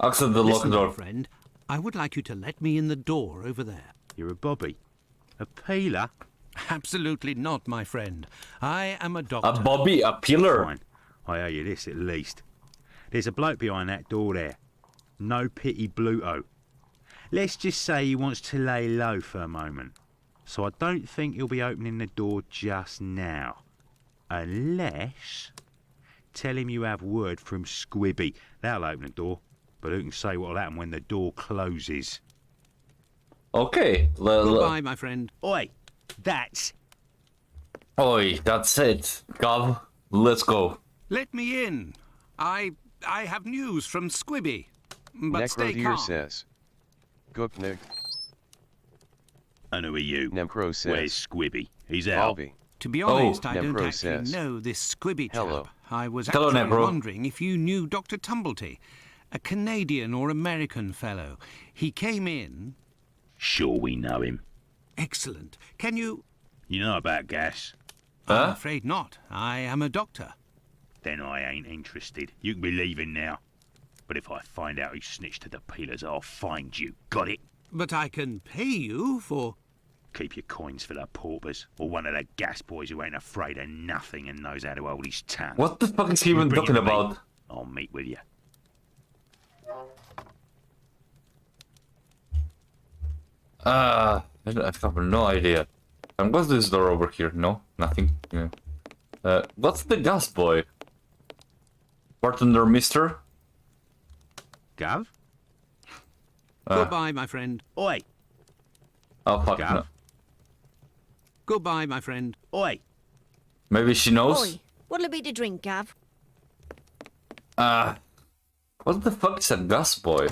Access the locked Listen, my door. friend. I would like you to let me in the door over there. You're a bobby. A peeler? Absolutely not, my friend. I am a doctor. A Bobby, a pillar. Fine. I owe you this at least. There's a bloke behind that door there. No pity Bluto. Let's just say he wants to lay low for a moment. So I don't think he'll be opening the door just now. Unless... Tell him you have word from Squibby. That'll open the door. But who can say what'll happen when the door closes? Okay. Goodbye, my friend. Oi! That's... Oi, that's it. Gov, let's go. Let me in. I have news from Squibby. But stay Necrodeer calm. says. Goopnik. And who are you? Nemcro says. Where's Squibby? He's out. Albi. To be honest, I don't Nepro actually says. know this Squibby chap. Hello. I was Hello, actually Nepro. wondering if you knew Dr. Tumblety, a Canadian or American fellow. He came in... Sure we know him. Excellent. Can you... You know about gas? I'm afraid not. I am a doctor. Then I ain't interested. You can be leaving now. But if I find out who snitched to the peelers, I'll find you. Got it? But I can pay you for... Keep your coins for the paupers, or one of the gas boys who ain't afraid of nothing and knows how to hold his tongue. What the fuck is he even Bring talking it to me. about? I'll meet with you. I have no idea. What's this door over here? No, nothing. Yeah. What's the gas boy? Bartender, mister? Gov? Goodbye, my friend. Oi! Oh, fuck. Gav? No. Goodbye, my friend. Oi! Maybe she knows? Oi, what'll it be to drink, Gav? What the fuck is a gas boy?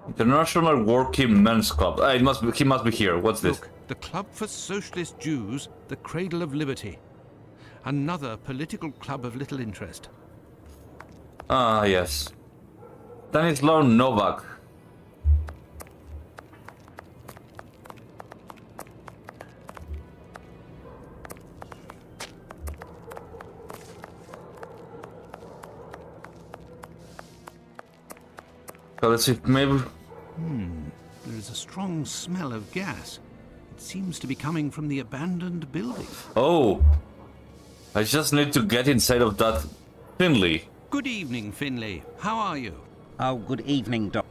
International Working Men's Club. He must be here. What's this? Look, the Club for Socialist Jews, the Cradle of Liberty. Another political club of little interest. Ah, yes. Stanislaw Novak. So let's see, if maybe... There is a strong smell of gas. It seems to be coming from the abandoned building. Oh! I just need to get inside of that Finley. Good evening, Finley. How are you? Oh, good evening, Doc.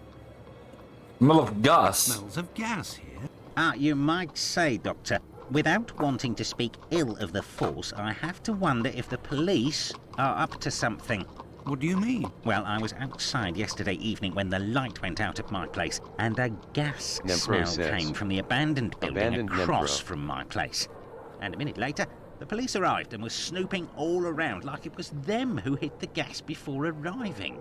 Smell of gas. Smells of gas here. You might say, Doctor, without wanting to speak ill of the force, I have to wonder if the police are up to something. What do you mean? Well, I was outside yesterday evening when the light went out at my place, and a gas smell came from the abandoned building across from my place. And a minute later, the police arrived and were snooping all around like it was them who hit the gas before arriving.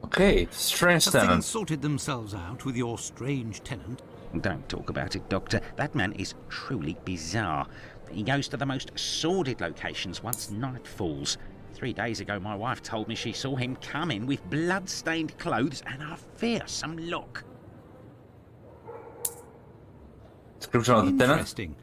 Okay, strange Have things tenant. sorted themselves out with your strange tenant? Don't talk about it, Doctor. That man is truly bizarre. He goes to the most sordid locations once night falls. 3 days ago, my wife told me she saw him come in with blood-stained clothes and a fearsome look. Description of the tenant. Interesting.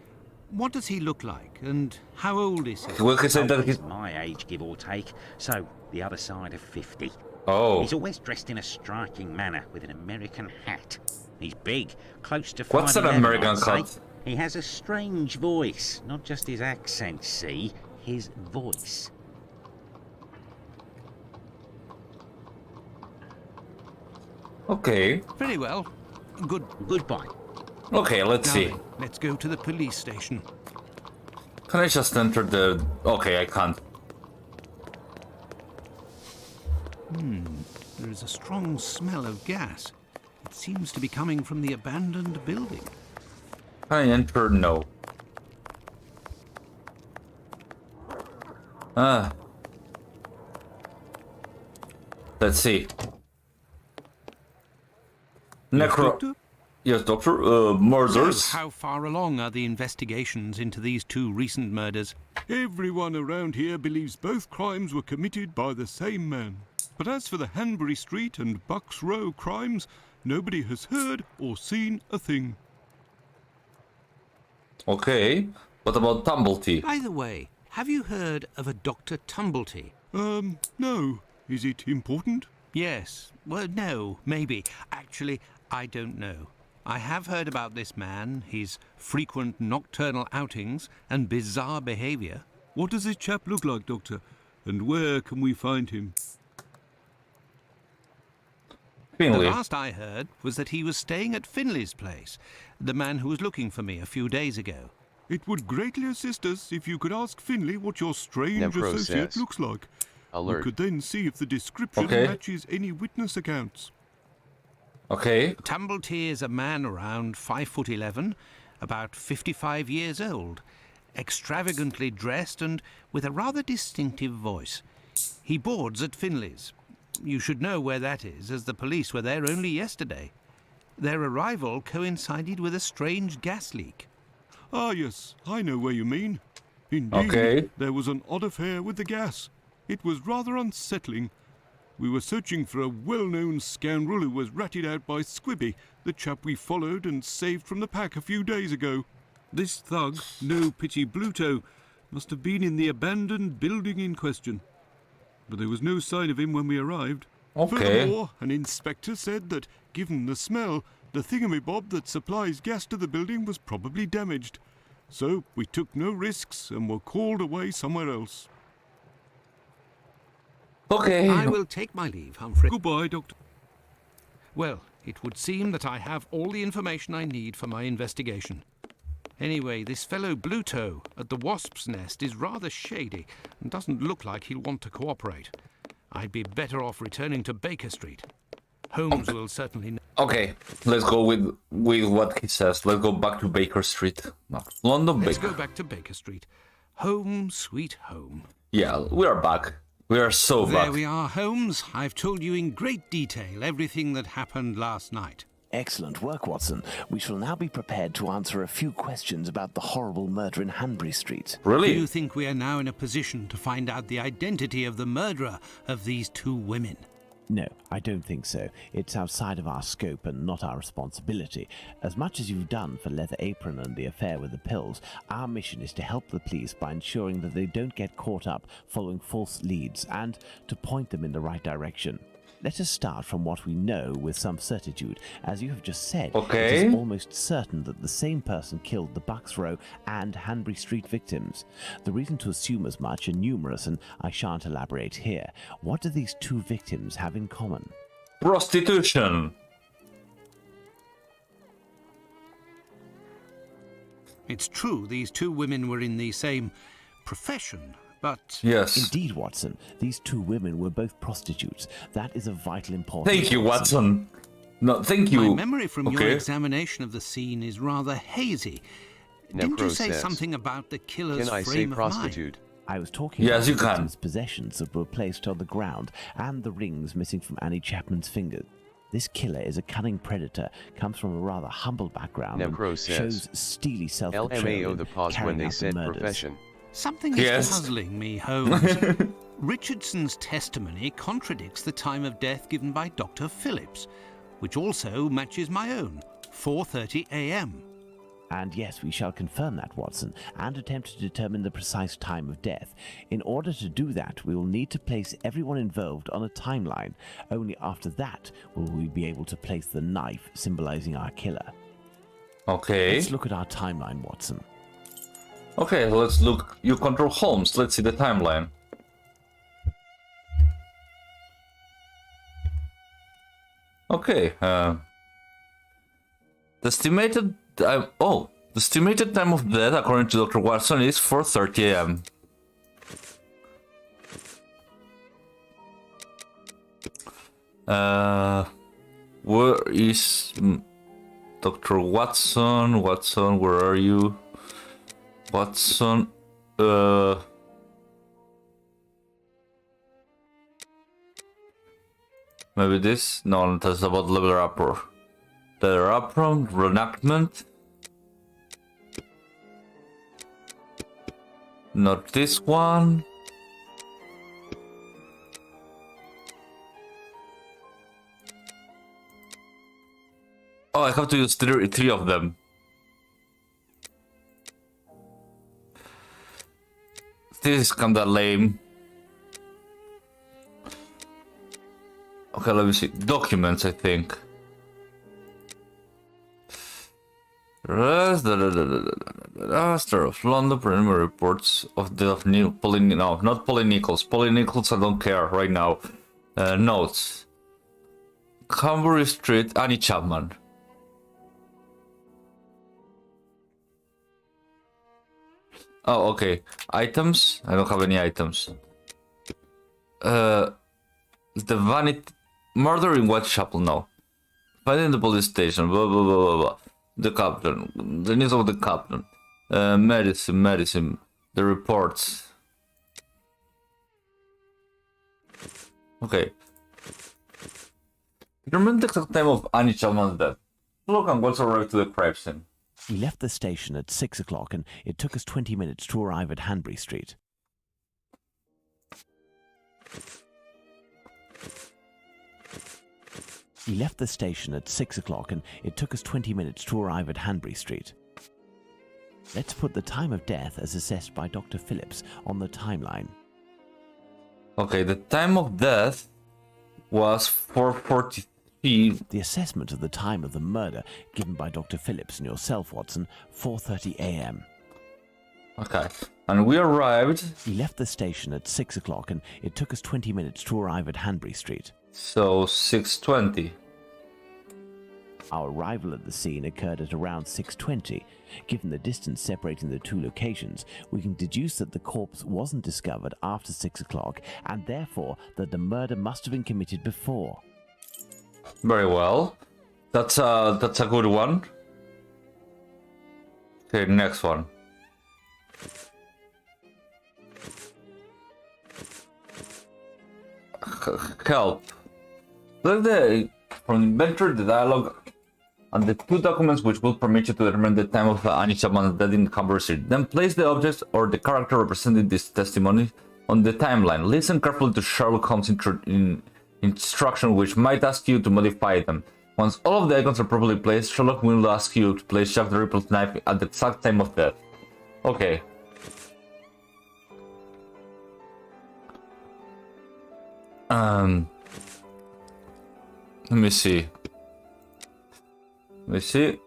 What does he look like, and how old is he? Well, he said that He's my age, give or take, so the other side of 50. Oh. He's always dressed in a striking manner with an American hat. He's big, close to 5'11", What's an American I'd say. hat? He has a strange voice, not just his accent, see, his voice. Okay. Very well. Goodbye. Okay, let's see. Now, let's go to the police station. Can I just enter the... Okay, I can't. There is a strong smell of gas. It seems to be coming from the abandoned building. Can I enter? No. Let's see. Doctor? Yes, doctor. Murders. So, how far along are the investigations into these 2 recent murders? Everyone around here believes both crimes were committed by the same man. But as for the Hanbury Street and Bucks Row crimes, nobody has heard or seen a thing. Okay. What about Tumblety? By the way, have you heard of a Dr. Tumblety? No. Is it important? Yes. Well, no, maybe. Actually, I don't know. I have heard about this man, his frequent nocturnal outings and bizarre behaviour. What does this chap look like, Doctor? And where can we find him? Finley. The last I heard was that he was staying at Finley's place, the man who was looking for me a few days ago. It would greatly assist us if you could ask Finley what your strange Nepro associate says. looks like. Alert. We could then see if the description Okay. matches any witness accounts. Okay. Tumblety is a man around 5'11", about 55 years old, extravagantly dressed and with a rather distinctive voice. He boards at Finley's. You should know where that is, as the police were there only yesterday. Their arrival coincided with a strange gas leak. Ah, yes, I know where you mean. Indeed, Okay. there was an odd affair with the gas. It was rather unsettling. We were searching for a well-known scoundrel who was ratted out by Squibby, the chap we followed and saved from the pack a few days ago. This thug, No Pity Bluto, must have been in the abandoned building in question. But there was no sign of him when we arrived. Okay. Furthermore, an inspector said that, given the smell, the thingamabob that supplies gas to the building was probably damaged. So we took no risks and were called away somewhere else. Okay. I will take my leave, Humphrey. Goodbye, Doctor. Well, it would seem that I have all the information I need for my investigation. Anyway, this fellow Bluto at the Wasp's Nest is rather shady and doesn't look like he'll want to cooperate. I'd be better off returning to Baker Street. Holmes will certainly know. Okay. Let's go with what he says. Let's go back to Baker Street. No, London Let's Baker. go back to Baker Street. Home, sweet home. Yeah, we are back. We are so There back. we are, Holmes. I've told you in great detail everything that happened last night. Excellent work, Watson. We shall now be prepared to answer a few questions about the horrible murder in Hanbury Street. Do Really? you think we are now in a position to find out the identity of the murderer of these 2 women? No, I don't think so. It's outside of our scope and not our responsibility. As much as you've done for Leather Apron and the affair with the pills, our mission is to help the police by ensuring that they don't get caught up following false leads and to point them in the right direction. Let us start from what we know with some certitude. As you have just said, Okay. it is almost certain that the same person killed the Bucks Row and Hanbury Street victims. The reason to assume as much are numerous, and I shan't elaborate here. What do these two victims have in common? Prostitution. It's true these two women were in the same profession, but... Yes. Indeed, Watson. These two women were both prostitutes. That is of vital importance. Thank you, Watson. No, thank you. My memory from your Okay. examination of the scene is rather hazy. Didn't Necro you say says, something about the killer's Can I say frame of mind? prostitute? I was talking Yes, about you the can. victim's possessions that were placed on the ground and the rings missing from Annie Chapman's fingers. This killer is a cunning predator, comes from a rather humble background, Necro and says, shows steely self-control LMAO in the pause carrying when they out the said murders. profession. Something Yes. is puzzling me, Holmes. Richardson's testimony contradicts the time of death given by Dr. Phillips, which also matches my own, 4:30 a.m. And yes, we shall confirm that, Watson, and attempt to determine the precise time of death. In order to do that, we will need to place everyone involved on a timeline. Only after that will we be able to place the knife symbolizing our killer. Okay. Let's look at our timeline, Watson. Okay, let's look. You control Holmes. Let's see the timeline. Okay. The estimated the estimated time of death, according to Dr. Watson, is 4:30 a.m. Where is Dr. Watson? Watson, where are you? Watson, maybe this? No, that's about level upper. Level upper, reenactment. Not this one. Oh, I have to use three of them. This is kinda lame. Okay, let me see. Documents, I think. Raster of London preliminary reports of the death of not Polly Nichols. Polly Nichols, I don't care right now. Notes. Hanbury Street, Annie Chapman. Oh, okay. Items? I don't have any items. The vanity... Murder in Whitechapel, no. Finding the police station, blah, blah, blah, blah, blah. The captain. The news of the captain. Medicine. The reports. Okay. Determine the exact time of Annie Chapman's death. Logan once arrived to the crime scene. We left the station at 6 o'clock, and it took us 20 minutes to arrive at Hanbury Street. We left the station at 6 o'clock, and it took us 20 minutes to arrive at Hanbury Street. Let's put the time of death as assessed by Dr. Phillips on the timeline. Okay, the time of death was 4:43. The assessment of the time of the murder given by Dr. Phillips and yourself, Watson, 4:30 a.m. Okay, and we arrived. We left the station at 6 o'clock, and it took us 20 minutes to arrive at Hanbury Street. So 6:20. Our arrival at the scene occurred at around 6:20. Given the distance separating the two locations, we can deduce that the corpse wasn't discovered after 6 o'clock, and therefore that the murder must have been committed before. Very well. That's a good one. Okay, next one. Help. From the inventory, the dialogue, and the two documents which will permit you to determine the time of Annie Chapman's death in Hanbury Street. Then place the objects or the character representing this testimony on the timeline. Listen carefully to Sherlock Holmes' instruction, which might ask you to modify them. Once all of the icons are properly placed, Sherlock will ask you to place Jack the Ripple's knife at the exact time of death. Okay. Let me see. Let me see.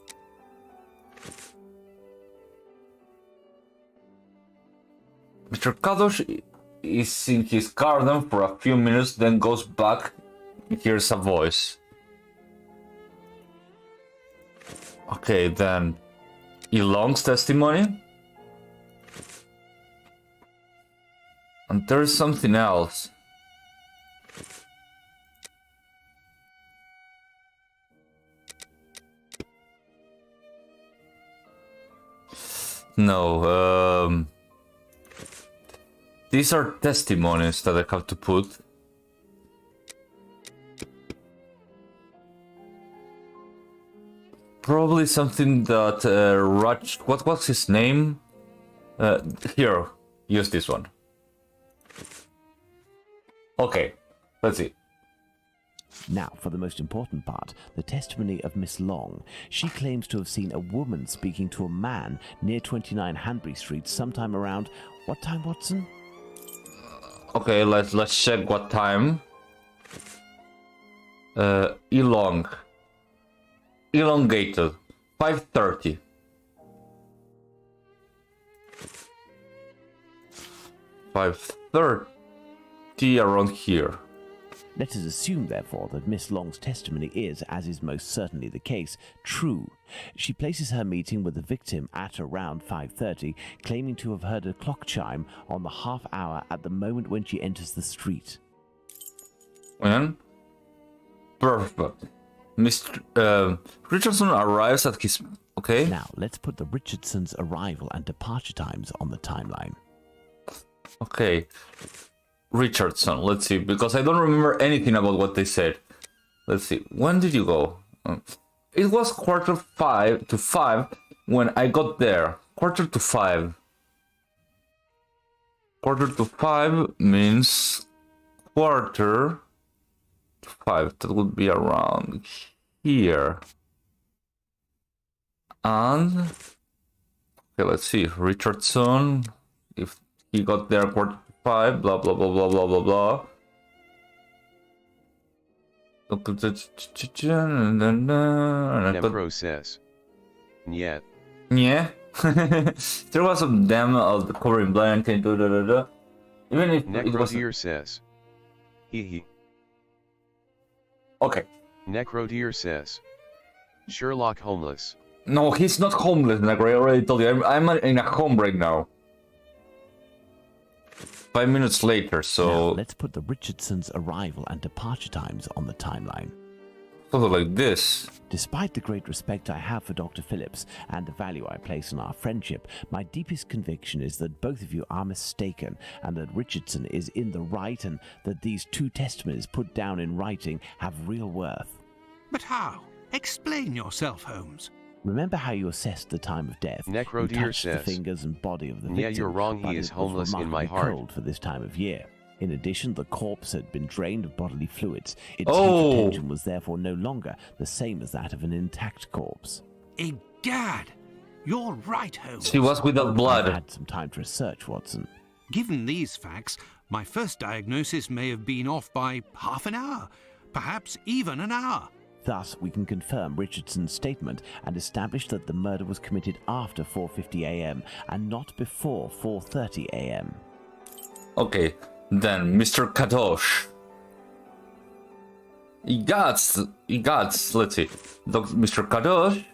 Mr. Kadosh is in his garden for a few minutes, then goes back and hears a voice. Okay, then Elong's testimony. And there's something else. No, these are testimonies that I have to put. Probably something that Raj... What was his name? Here, use this one. Okay, let's see. Now, for the most important part, the testimony of Miss Long. She claims to have seen a woman speaking to a man near 29 Hanbury Street sometime around... What time, Watson? Okay, let's check what time. Elongated. 5:30. 5:30 around here. Let us assume, therefore, that Miss Long's testimony is, as is most certainly the case, true. She places her meeting with the victim at around 5:30, claiming to have heard a clock chime on the half hour at the moment when she enters the street. When? Perfect. Mr. Richardson arrives at his... Okay. Now, let's put the Richardsons' arrival and departure times on the timeline. Okay. Richardson, let's see, because I don't remember anything about what they said. Let's see, when did you go? It was 4:45 when I got there. 4:45. 4:45 means 4:45. That would be around here. And okay, let's see. Richardson, if he got there 4:45, blah blah blah blah blah blah blah. Necro says. Nyet. Yeah. There was some damn of the covering blank and da da da da. Even if it was... Necrodeer says. He. Okay. Necrodeer says. Sherlock homeless. No, he's not homeless, Negro. I already told you. I'm in a home right now. 5 minutes later, so... Now, let's put the Richardsons' arrival and departure times on the timeline. Something like this. Despite the great respect I have for Dr. Phillips and the value I place on our friendship, my deepest conviction is that both of you are mistaken and that Richardson is in the right and that these two testimonies put down in writing have real worth. But how? Explain yourself, Holmes. Remember how you assessed the time of death? Necrodeer you touched says. the fingers and body of the victim. Yeah, you're wrong. He is homeless in my heart. Cold for this time of year. In addition, the corpse had been drained of bodily fluids. Its Oh. heat retention was therefore no longer the same as that of an intact corpse. Egad! You're right, Holmes. She was without I blood. had some time to research, Watson. Given these facts, my first diagnosis may have been off by half an hour, perhaps even an hour. Thus, we can confirm Richardson's statement and establish that the murder was committed after 4:50 a.m. and not before 4:30 a.m. Okay, then Mr. Kadosh. Let's see. Mr. Kadosh.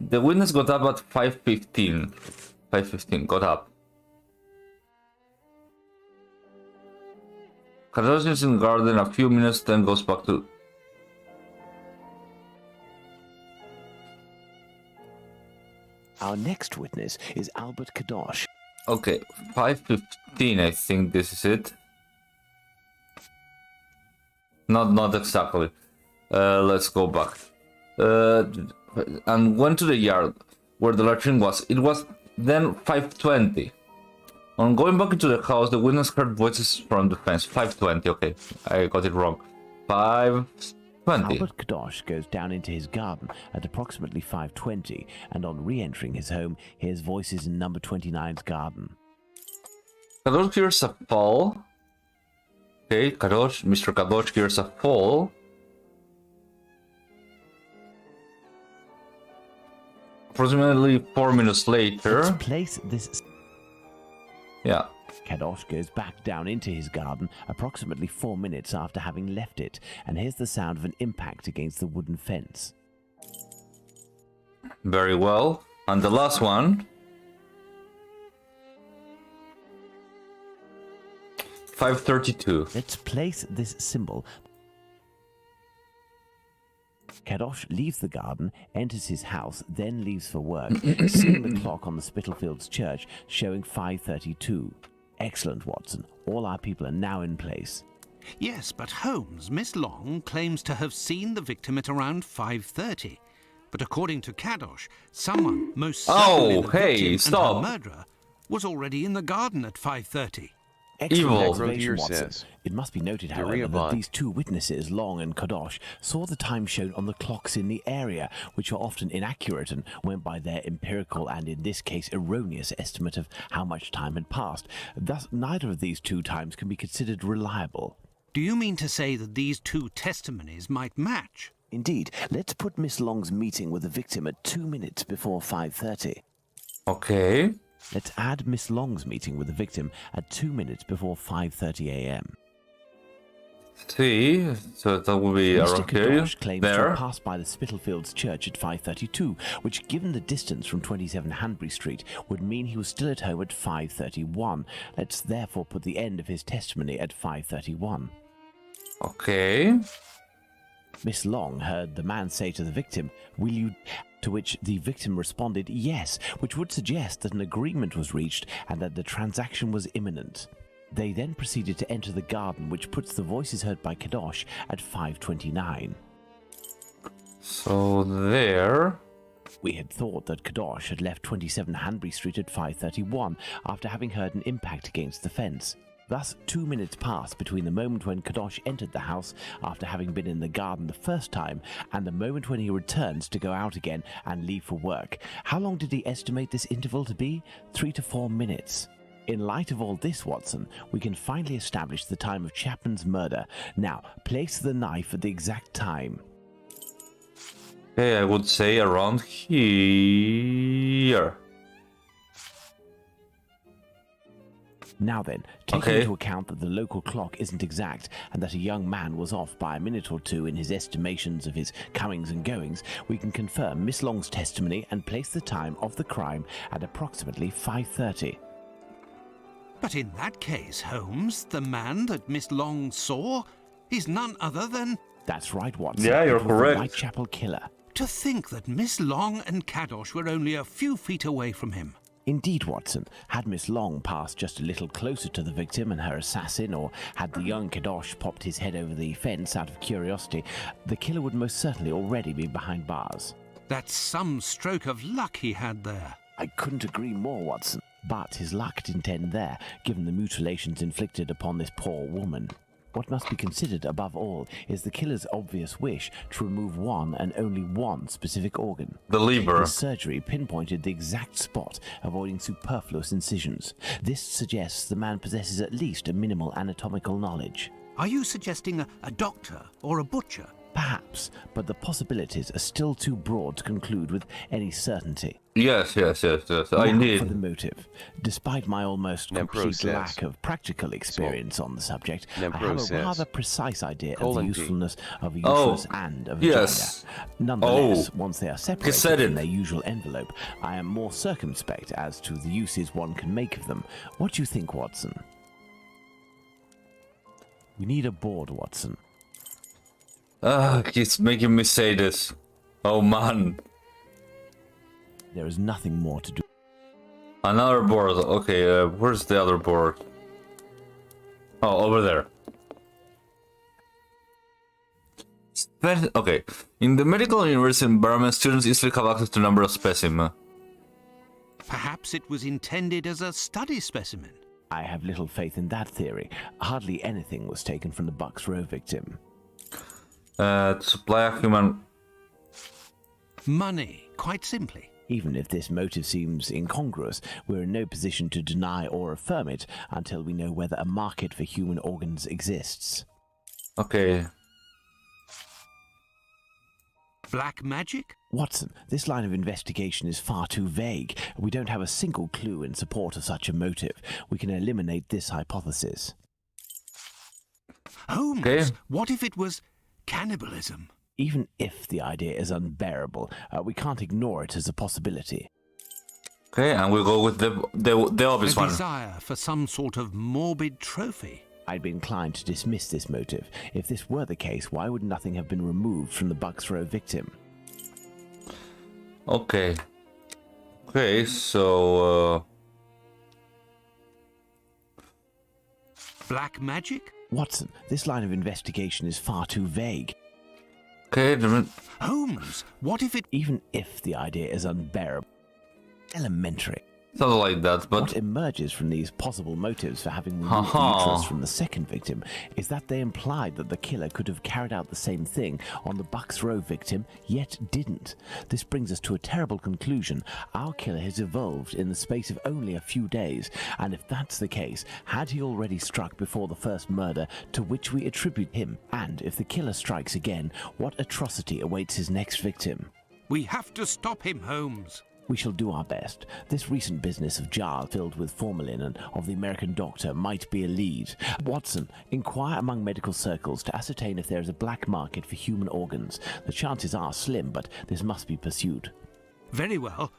The witness got up at 5:15. 5:15, got up. Kadosh is in the garden a few minutes, then goes back to... Our next witness is Albert Kadosh. Okay, 5:15, I think this is it. Not exactly. Let's go back. And went to the yard where the latrine was. It was then 5:20. On going back into the house, the witness heard voices from the fence. 5:20, okay. I got it wrong. 5:20. Albert Kadosh goes down into his garden at approximately 5:20, and on re-entering his home, hears voices in number 29's garden. Kadosh hears a fall. Okay, Kadosh, Mr. Kadosh hears a fall. Approximately 4 minutes later. Let's place this. Yeah. Kadosh goes back down into his garden approximately 4 minutes after having left it, and hears the sound of an impact against the wooden fence. Very well. And the last one. 5:32. Let's place this symbol. Kadosh leaves the garden, enters his house, then leaves for work, seeing the clock on the Spitalfields church showing 5:32. Excellent, Watson. All our people are now in place. Yes, but Holmes, Miss Long claims to have seen the victim at around 5:30. But according to Kadosh, someone, most certainly the victim stop. and her murderer, was already in the garden at 5:30. Excellent observation, Watson. It must be noted, however, that these two witnesses, Long and Kadosh, saw the time shown on the clocks in the area, which are often inaccurate and went by their empirical and, in this case, erroneous estimate of how much time had passed. Thus, neither of these two times can be considered reliable. Do you mean to say that these two testimonies might match? Indeed. Let's put Miss Long's meeting with the victim at 2 minutes before 5:30. Okay. Let's add Miss Long's meeting with the victim at 2 minutes before 5:30 a.m. See, so that will be around here. Kadosh claims to have passed by the Spitalfields church at 5:32, which, given the distance from 27 Hanbury Street, would mean he was still at home at 5:31. Let's therefore put the end of his testimony at 5:31. Okay. Miss Long heard the man say to the victim, "Will you?" To which the victim responded, "Yes," which would suggest that an agreement was reached and that the transaction was imminent. They then proceeded to enter the garden, which puts the voices heard by Kadosh at 5:29. So there. We had thought that Kadosh had left 27 Hanbury Street at 5:31 after having heard an impact against the fence. Thus, 2 minutes passed between the moment when Kadosh entered the house after having been in the garden the first time and the moment when he returns to go out again and leave for work. How long did he estimate this interval to be? 3 to 4 minutes. In light of all this, Watson, we can finally establish the time of Chapman's murder. Now, place the knife at the exact time. Okay, I would say around here. Now then, taking into account that the local clock isn't exact and that a young man was off by a minute or two in his estimations of his comings and goings, we can confirm Miss Long's testimony and place the time of the crime at approximately 5:30. But in that case, Holmes, the man that Miss Long saw is none other than... That's right, Watson. Yeah, you're it was correct. The Whitechapel killer. To think that Miss Long and Kadosh were only a few feet away from him. Indeed, Watson. Had Miss Long passed just a little closer to the victim and her assassin, or had the young Kadosh popped his head over the fence out of curiosity, the killer would most certainly already be behind bars. That's some stroke of luck he had there. I couldn't agree more, Watson. But his luck didn't end there, given the mutilations inflicted upon this poor woman. What must be considered above all is the killer's obvious wish to remove one and only one specific organ. The liver. His surgery pinpointed the exact spot, avoiding superfluous incisions. This suggests the man possesses at least a minimal anatomical knowledge. Are you suggesting a doctor or a butcher? Perhaps, but the possibilities are still too broad to conclude with any certainty. Yes. Now, I need. for the motive. Despite my almost complete lack of practical experience on the subject, I have a rather precise idea of the usefulness of a uterus and a vagina. Nonetheless, once they are separated from their usual envelope, I am more circumspect as to the uses one can make of them. What do you think, Watson? We need a board, Watson. He's making me say this. Oh man. There is nothing more to do. Another board. Okay, where's the other board? Oh, over there. Okay. In the medical and university environment, students easily have access to a number of specimens. Perhaps it was intended as a study specimen. I have little faith in that theory. Hardly anything was taken from the Bucks Row victim. To supply a human... Money, quite simply. Even if this motive seems incongruous, we're in no position to deny or affirm it until we know whether a market for human organs exists. Okay. Black magic? Watson, this line of investigation is far too vague. We don't have a single clue in support of such a motive. We can eliminate this hypothesis. Holmes, Okay. what if it was cannibalism? Even if the idea is unbearable, we can't ignore it as a possibility. Okay, and we'll go with the obvious A one. desire for some sort of morbid trophy. I'd be inclined to dismiss this motive. If this were the case, why would nothing have been removed from the Bucks Row victim? Okay. Okay, so... Black magic? Watson, this line of investigation is far too vague. Okay, Holmes, what if it... Even if the idea is unbearable. Elementary. something like that, but... What emerges from these possible motives for having removed the uterus from the second victim is that they implied that the killer could have carried out the same thing on the Bucks Row victim, yet didn't. This brings us to a terrible conclusion. Our killer has evolved in the space of only a few days, and if that's the case, had he already struck before the first murder to which we attribute him? And if the killer strikes again, what atrocity awaits his next victim? We have to stop him, Holmes. We shall do our best. This recent business of jars filled with formalin and of the American doctor might be a lead. Watson, inquire among medical circles to ascertain if there is a black market for human organs. The chances are slim, but this must be pursued. Very well.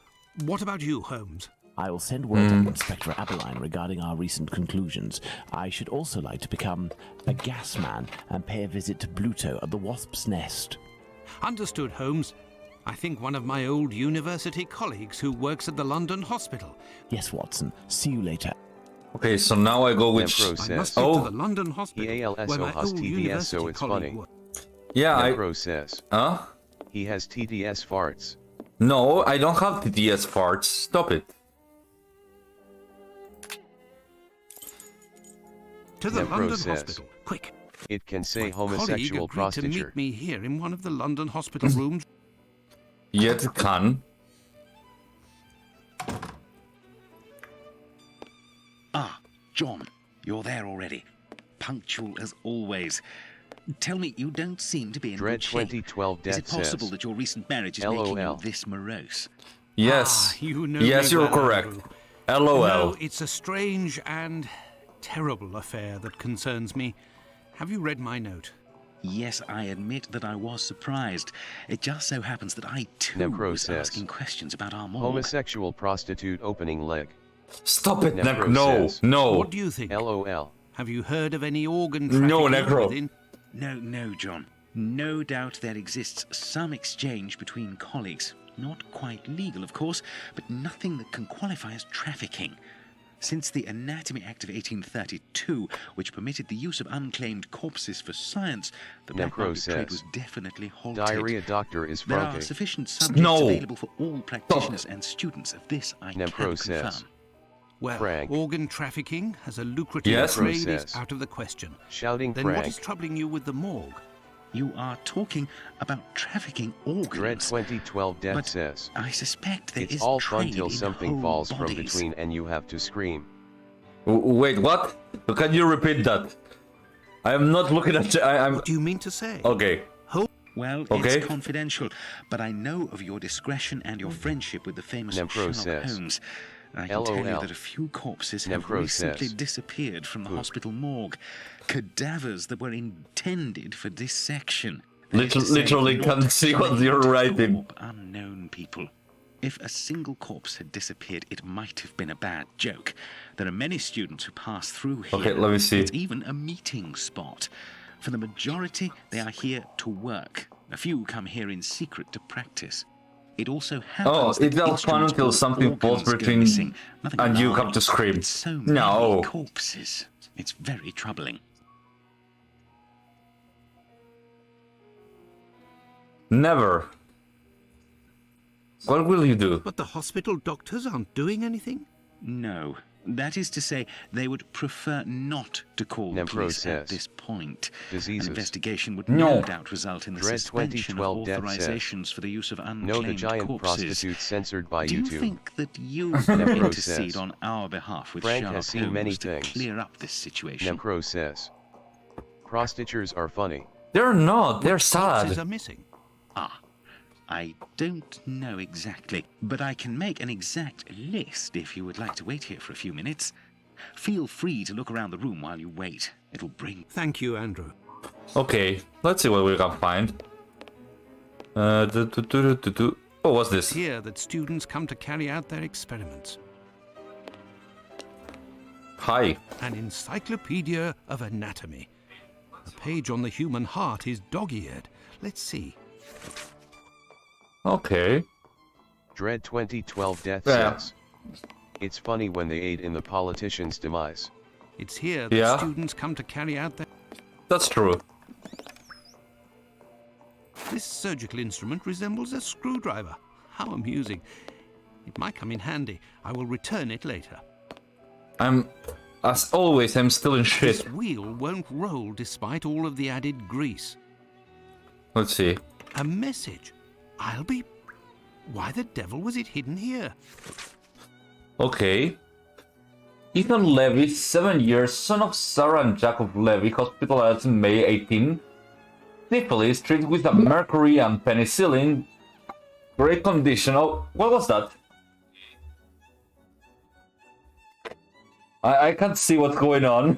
What about you, Holmes? I will send word to Inspector Abeline regarding our recent conclusions. I should also like to become a gas man and pay a visit to Bluto at the Wasp's Nest. Understood, Holmes. I think one of my old university colleagues who works at the London hospital. Yes, Watson. See you later. Okay, so now I go with... I must get to the London hospital, where my old university colleague works. Yeah, Necro says. Huh? He has TDS farts. No, I don't have TDS farts. Stop it. To the Necro London says. hospital, quick. It can say My homosexual colleague agreed to prostitute. meet me here in one of the London hospital rooms. Yet it can. Ah, John, you're there already. Punctual as always. Tell me, you don't seem to be in Dread good shape. 2012 Is Death it possible says. that your recent marriage is making you LOL. this morose? Yes. You know Yes, me you're well, correct. Andrew. LOL. No, it's a strange and terrible affair that concerns me. Have you read my note? Yes, I admit that I was surprised. It just so happens that I, too, Necro was says. asking questions about our morgue. Homosexual prostitute opening leg. Stop it, Necro no, says. no. What do you think? LOL. Have you heard of any organ trafficking No, Necro. within? No, John. No doubt there exists some exchange between colleagues. Not quite legal, of course, but nothing that can qualify as trafficking. Since the Anatomy Act of 1832, which permitted the use of unclaimed corpses for science, the black Necro market trade says. was definitely halted. Diarrhea doctor is There are Frankey. sufficient subjects No. available for all practitioners and students of this I can Necro confirm. says. Well, Frank. organ trafficking as a lucrative Yes. trade is Process. out of the question. Shouting Then Frank. what is troubling you with the morgue? You are talking about trafficking organs. Dread 2012 Death But says. I suspect there It's is all fun trade till in something whole falls from bodies. between and you have to scream. Wait, what? Can you repeat that? I am not looking at... I'm... What do you mean to say? Okay. Well, Okay. it's confidential, but I know of your discretion and your friendship with the famous Necro Sherlock says. Holmes. I can tell you LOL. that a few corpses have Necro recently says. disappeared from the hospital morgue. Cadavers that were intended for dissection. That is to say, Literally not can't see what given you're to writing. corp unknown people. If a single corpse had disappeared, it might have been a bad joke. There are many students who pass through here. Okay, let me see. It's even a meeting spot. For the majority, they are here to work. A few come here in secret to practice. It also happens it's all fun instruments until or something falls organs go between missing. Nothing and you alarming, come to scream. but so many No. corpses. It's very troubling. Never. What will you do? But the hospital doctors aren't doing anything? No. That is to say, they would prefer not to call the police at this point. Diseases. An investigation would no doubt result in the suspension of 2012 authorizations for the use of unclaimed No to giant corpses. prostitutes censored by Do you YouTube. think that you will intercede on our behalf with Frank Sherlock has seen Holmes many to things. clear up this situation? Necro says. Prostitutes are funny. They're not. They're Corpses sad. are missing. Ah, I don't know exactly, but I can make an exact list if you would like to wait here for a few minutes. Feel free to look around the room while you wait. It'll bring... Thank you, Andrew. Okay, let's see what we can find. Oh, what's this? It's here that students come to carry out their experiments. Hi. An encyclopedia of anatomy. The page on the human heart is dog-eared. Let's see. Okay. Dread 2012 Death Yeah. says. It's funny when they aid in the politician's demise. It's here that students come to carry out their... That's true. This surgical instrument resembles a screwdriver. How amusing. It might come in handy. I will return it later. As always, I'm still in shit. This wheel won't roll despite all of the added grease. Let's see. A message. I'll be... Why the devil was it hidden here? Okay. Ethan Levy, 7 years, son of Sarah and Jacob Levy, hospitalized in May 18. Syphilis, treated with a mercury and penicillin. Great condition. Oh, what was that? I can't see what's going on.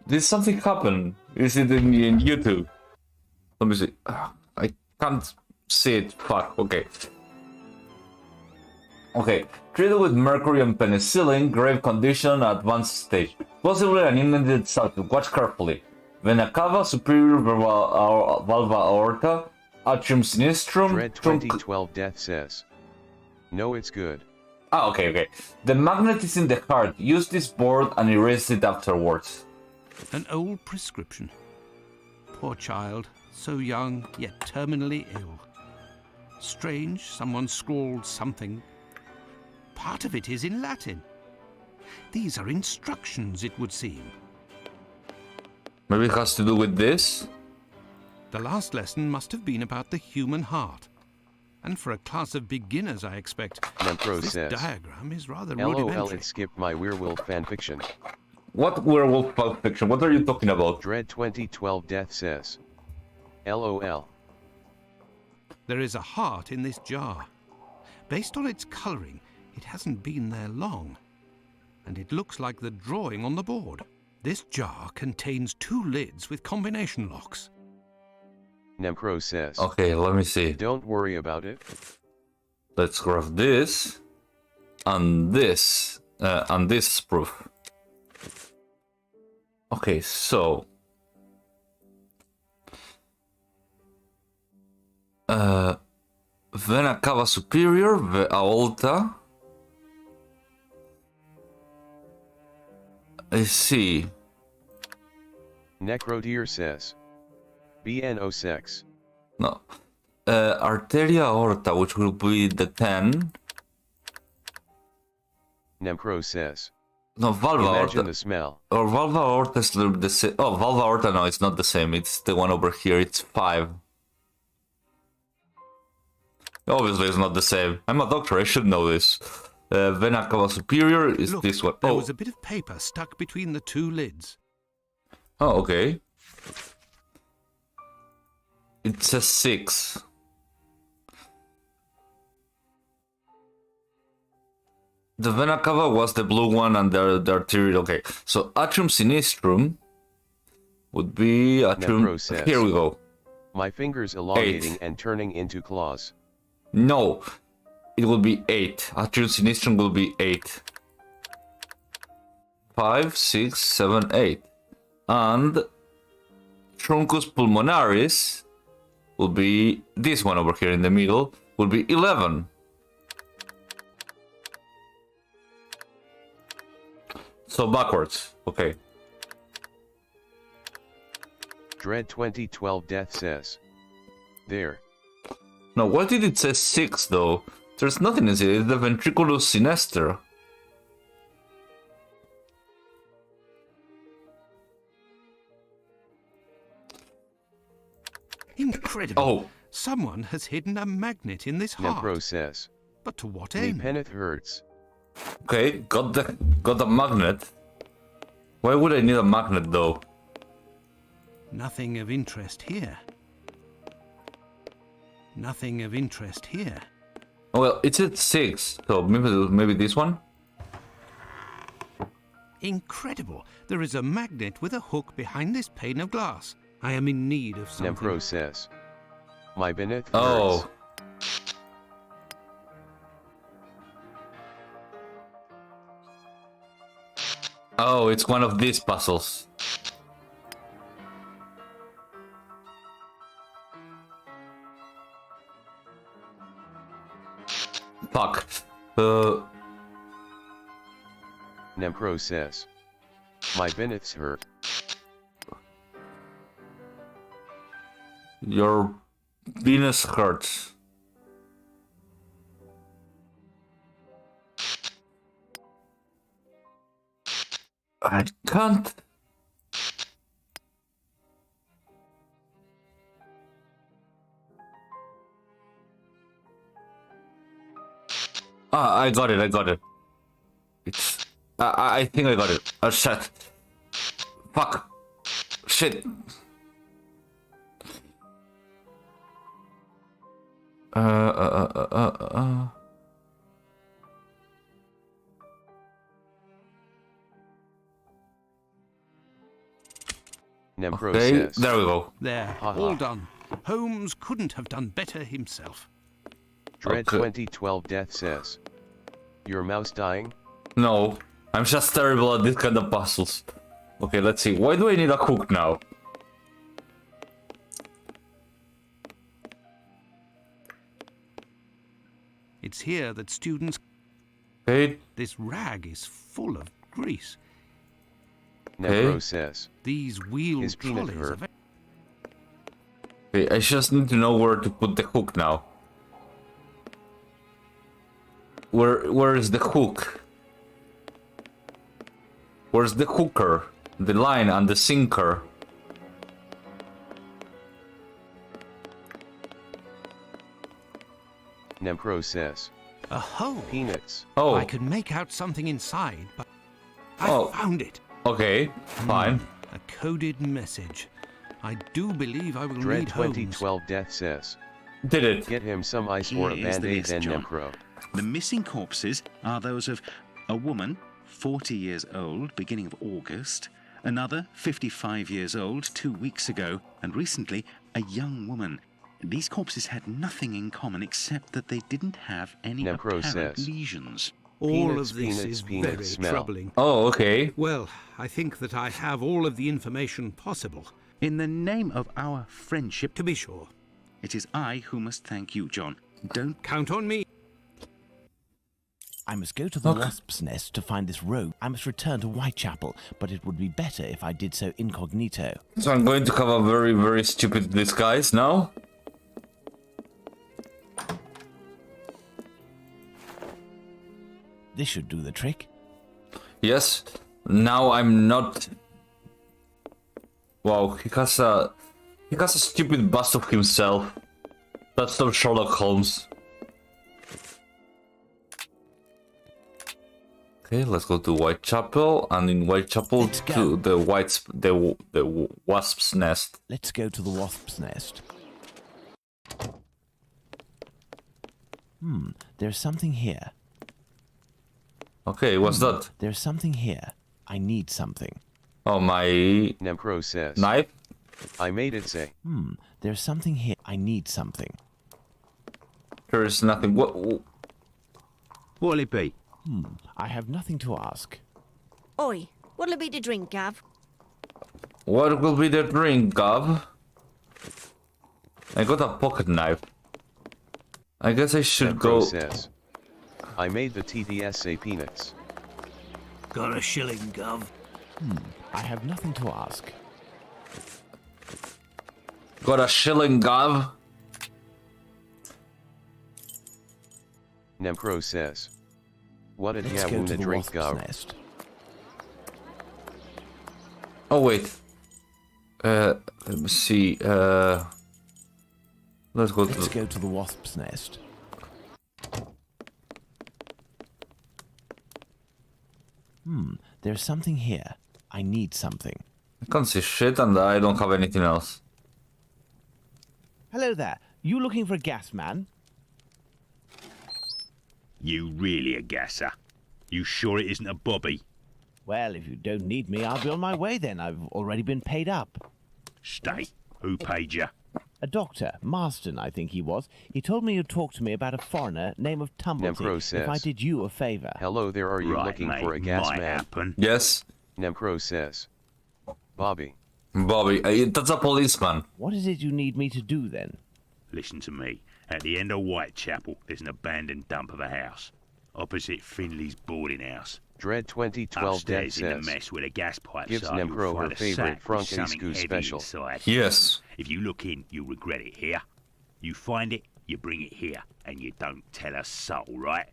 Did something happen? Is it in YouTube? Let me see. I can't see it. Fuck. Okay. Okay. Treated with mercury and penicillin, grave condition, advanced stage. Possibly an indented subject. Watch carefully. Vena cava, superior valva aorta, atrium sinistrum. Dread 2012 Death says. No, it's good. Ah, okay. The magnet is in the heart. Use this board and erase it afterwards. An old prescription. Poor child, so young, yet terminally ill. Strange, someone scrawled something. Part of it is in Latin. These are instructions, it would seem. Maybe it has to do with this? The last lesson must have been about the human heart. And for a class of beginners, I expect. This diagram is rather rudimentary. LOL, it skipped my werewolf fanfiction. What werewolf fanfiction? What are you talking about? Dread 2012 Death says. LOL. There is a heart in this jar. Based on its colouring, it hasn't been there long. And it looks like the drawing on the board. This jar contains 2 lids with combination locks. Necro says. Okay, let me see. Don't worry about it. Let's grab this. And this. And this is proof. Okay, so... Vena cava superior, the aorta. I see. Necrodeer says. BNO sex. No. Arteria aorta, which will be the 10. Necro says. No, valva Imagine aorta. the smell. Or valva aorta is the same. Oh, valva aorta, no, it's not the same. It's the one over here. It's 5. Obviously, it's not the same. I'm a doctor. I should know this. Vena cava superior is this one. There was a bit of paper stuck between the 2 lids. Oh, okay. It says 6. The vena cava was the blue one and the arterial. Okay, so atrium sinistrum would be atrium. Here we go. My fingers elongating and turning into claws. No, it will be 8. Atrium sinistrum will be 8. 5, 6, 7, 8. And truncus pulmonaris will be this one over here in the middle, will be 11. So backwards, okay. Dread 2012 Death says. There. No, why did it say 6 though? There's nothing in it. It's the ventriculus sinister. Incredible. Oh. Someone has hidden a magnet in this heart. Process. But to what Me end? penneth hurts. Okay, got the magnet. Why would I need a magnet though? Nothing of interest here. Nothing of interest here. Oh, well, it's at 6, so maybe this one? Incredible. There is a magnet with a hook behind this pane of glass. I am in need of something. Process. My Bennett hurts. Oh. Oh, it's one of these puzzles. Fuck. Process. My Bennett's hurt. Your Venus hurts. I can't. Ah, I got it. It's... I think I got it. Oh, shit. Fuck. Shit. Okay, there we go. There, all done. Holmes couldn't have done better himself. Dread 2012 Death says. Your mouse dying? No, I'm just terrible at this kind of puzzles. Okay, let's see. Why do I need a hook now? It's here that students... Okay. This rag is full of grease. Process. These wheeled trolleys are... Okay, I just need to know where to put the hook now. Where is the hook? Where's the hooker? The line and the sinker? Process. A hole. Peanuts. Oh. I could make out something inside, but I found it. Okay, fine. A coded message. I do believe I will Dread need Holmes. 2012 Death says. Did it? Get him some ice or a band-aid and Necro. The missing corpses are those of a woman, 40 years old, beginning of August, another, 55 years old, 2 weeks ago, and recently, a young woman. These corpses had nothing in common except that they didn't have any apparent lesions. All of this is very troubling. Oh, okay. Well, I think that I have all of the information possible. In the name of our friendship, to be sure. It is I who must thank you, John. Don't count on me. I must go to the wasp's nest to find this rogue. I must return to Whitechapel, but it would be better if I did so incognito. So I'm going to have a very, very stupid disguise now. This should do the trick. Yes. Now I'm not... Wow, he has a stupid bust of himself. That's not Sherlock Holmes. Okay, let's go to Whitechapel, and in Whitechapel to the wasp's nest. Let's go to the wasp's nest. There's something here. Okay, what's that? There's something here. I need something. Oh, my... Process. Knife? I made it say. There's something here. I need something. There is nothing. What'll it be? I have nothing to ask. Oi, what'll it be to drink, Gav? What will be the drink, Gav? I got a pocket knife. I guess I should go... Process. I made the TTSA peanuts. Got a shilling, Gov? I have nothing to ask. Got a shilling, Gav? Nemcro says. What did Let's you go want to to the drink, wasp's Gav? nest. Oh wait. Let me see. Let's go Let's to. go to the wasp's nest. There's something here. I need something. I can't see shit, and I don't have anything else. Hello there. You looking for a gas man? You really a gasser? You sure it isn't a bobby? Well, if you don't need me, I'll be on my way then. I've already been paid up. Stay. Who paid you? A doctor, Marston, I think he was. He told me you'd talk to me about a foreigner, name of Tumblety, if I did you a favour. Hello there, are you Right, looking mate, for a gas might man? happen. Yes, Nemcro says. Bobby. Bobby. That's a policeman. What is it you need me to do then? Listen to me. At the end of Whitechapel, there's an abandoned dump of a house. Opposite Finley's boarding house. Dread 2012 Dead Upstairs in the says. mess where the gas pipes Gives are, you'll Nemcro her find a favorite sack with Frankey something Vtuber heavy special. inside. Yes. If you look in, you'll regret it here. You find it, you bring it here, and you don't tell a soul, right?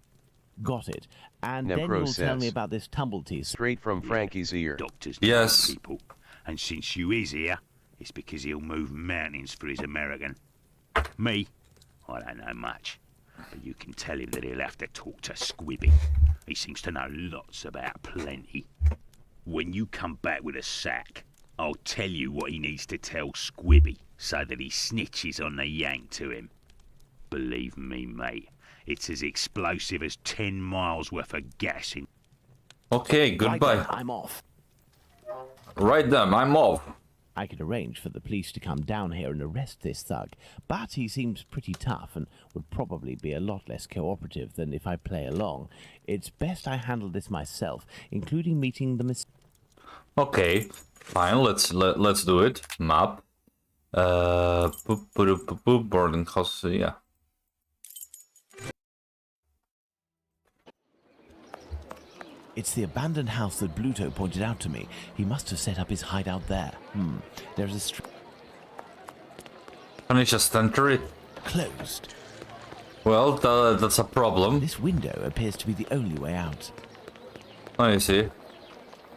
Got it. And Nemcro then you'll tell me says. about this Tumblety. Straight from Frankie's ear. Doctors Yes. know people. And since you is here, it's because he'll move mountains for his American. Me, I don't know much. But you can tell him that he'll have to talk to Squibby. He seems to know lots about plenty. When you come back with a sack, I'll tell you what he needs to tell Squibby so that he snitches on the yank to him. Believe me, mate, it's as explosive as 10 miles worth of gas in... Okay, goodbye. Right then, I'm off. Right then, I'm off. I could arrange for the police to come down here and arrest this thug, but he seems pretty tough and would probably be a lot less cooperative than if I play along. It's best I handle this myself, including meeting the Okay, fine. Let's do it. Map. Boarding house. Yeah. It's the abandoned house that Bluto pointed out to me. He must have set up his hideout there. There's a Can I just enter it? closed. Well, that's a problem. This window appears to be the only way out. I see.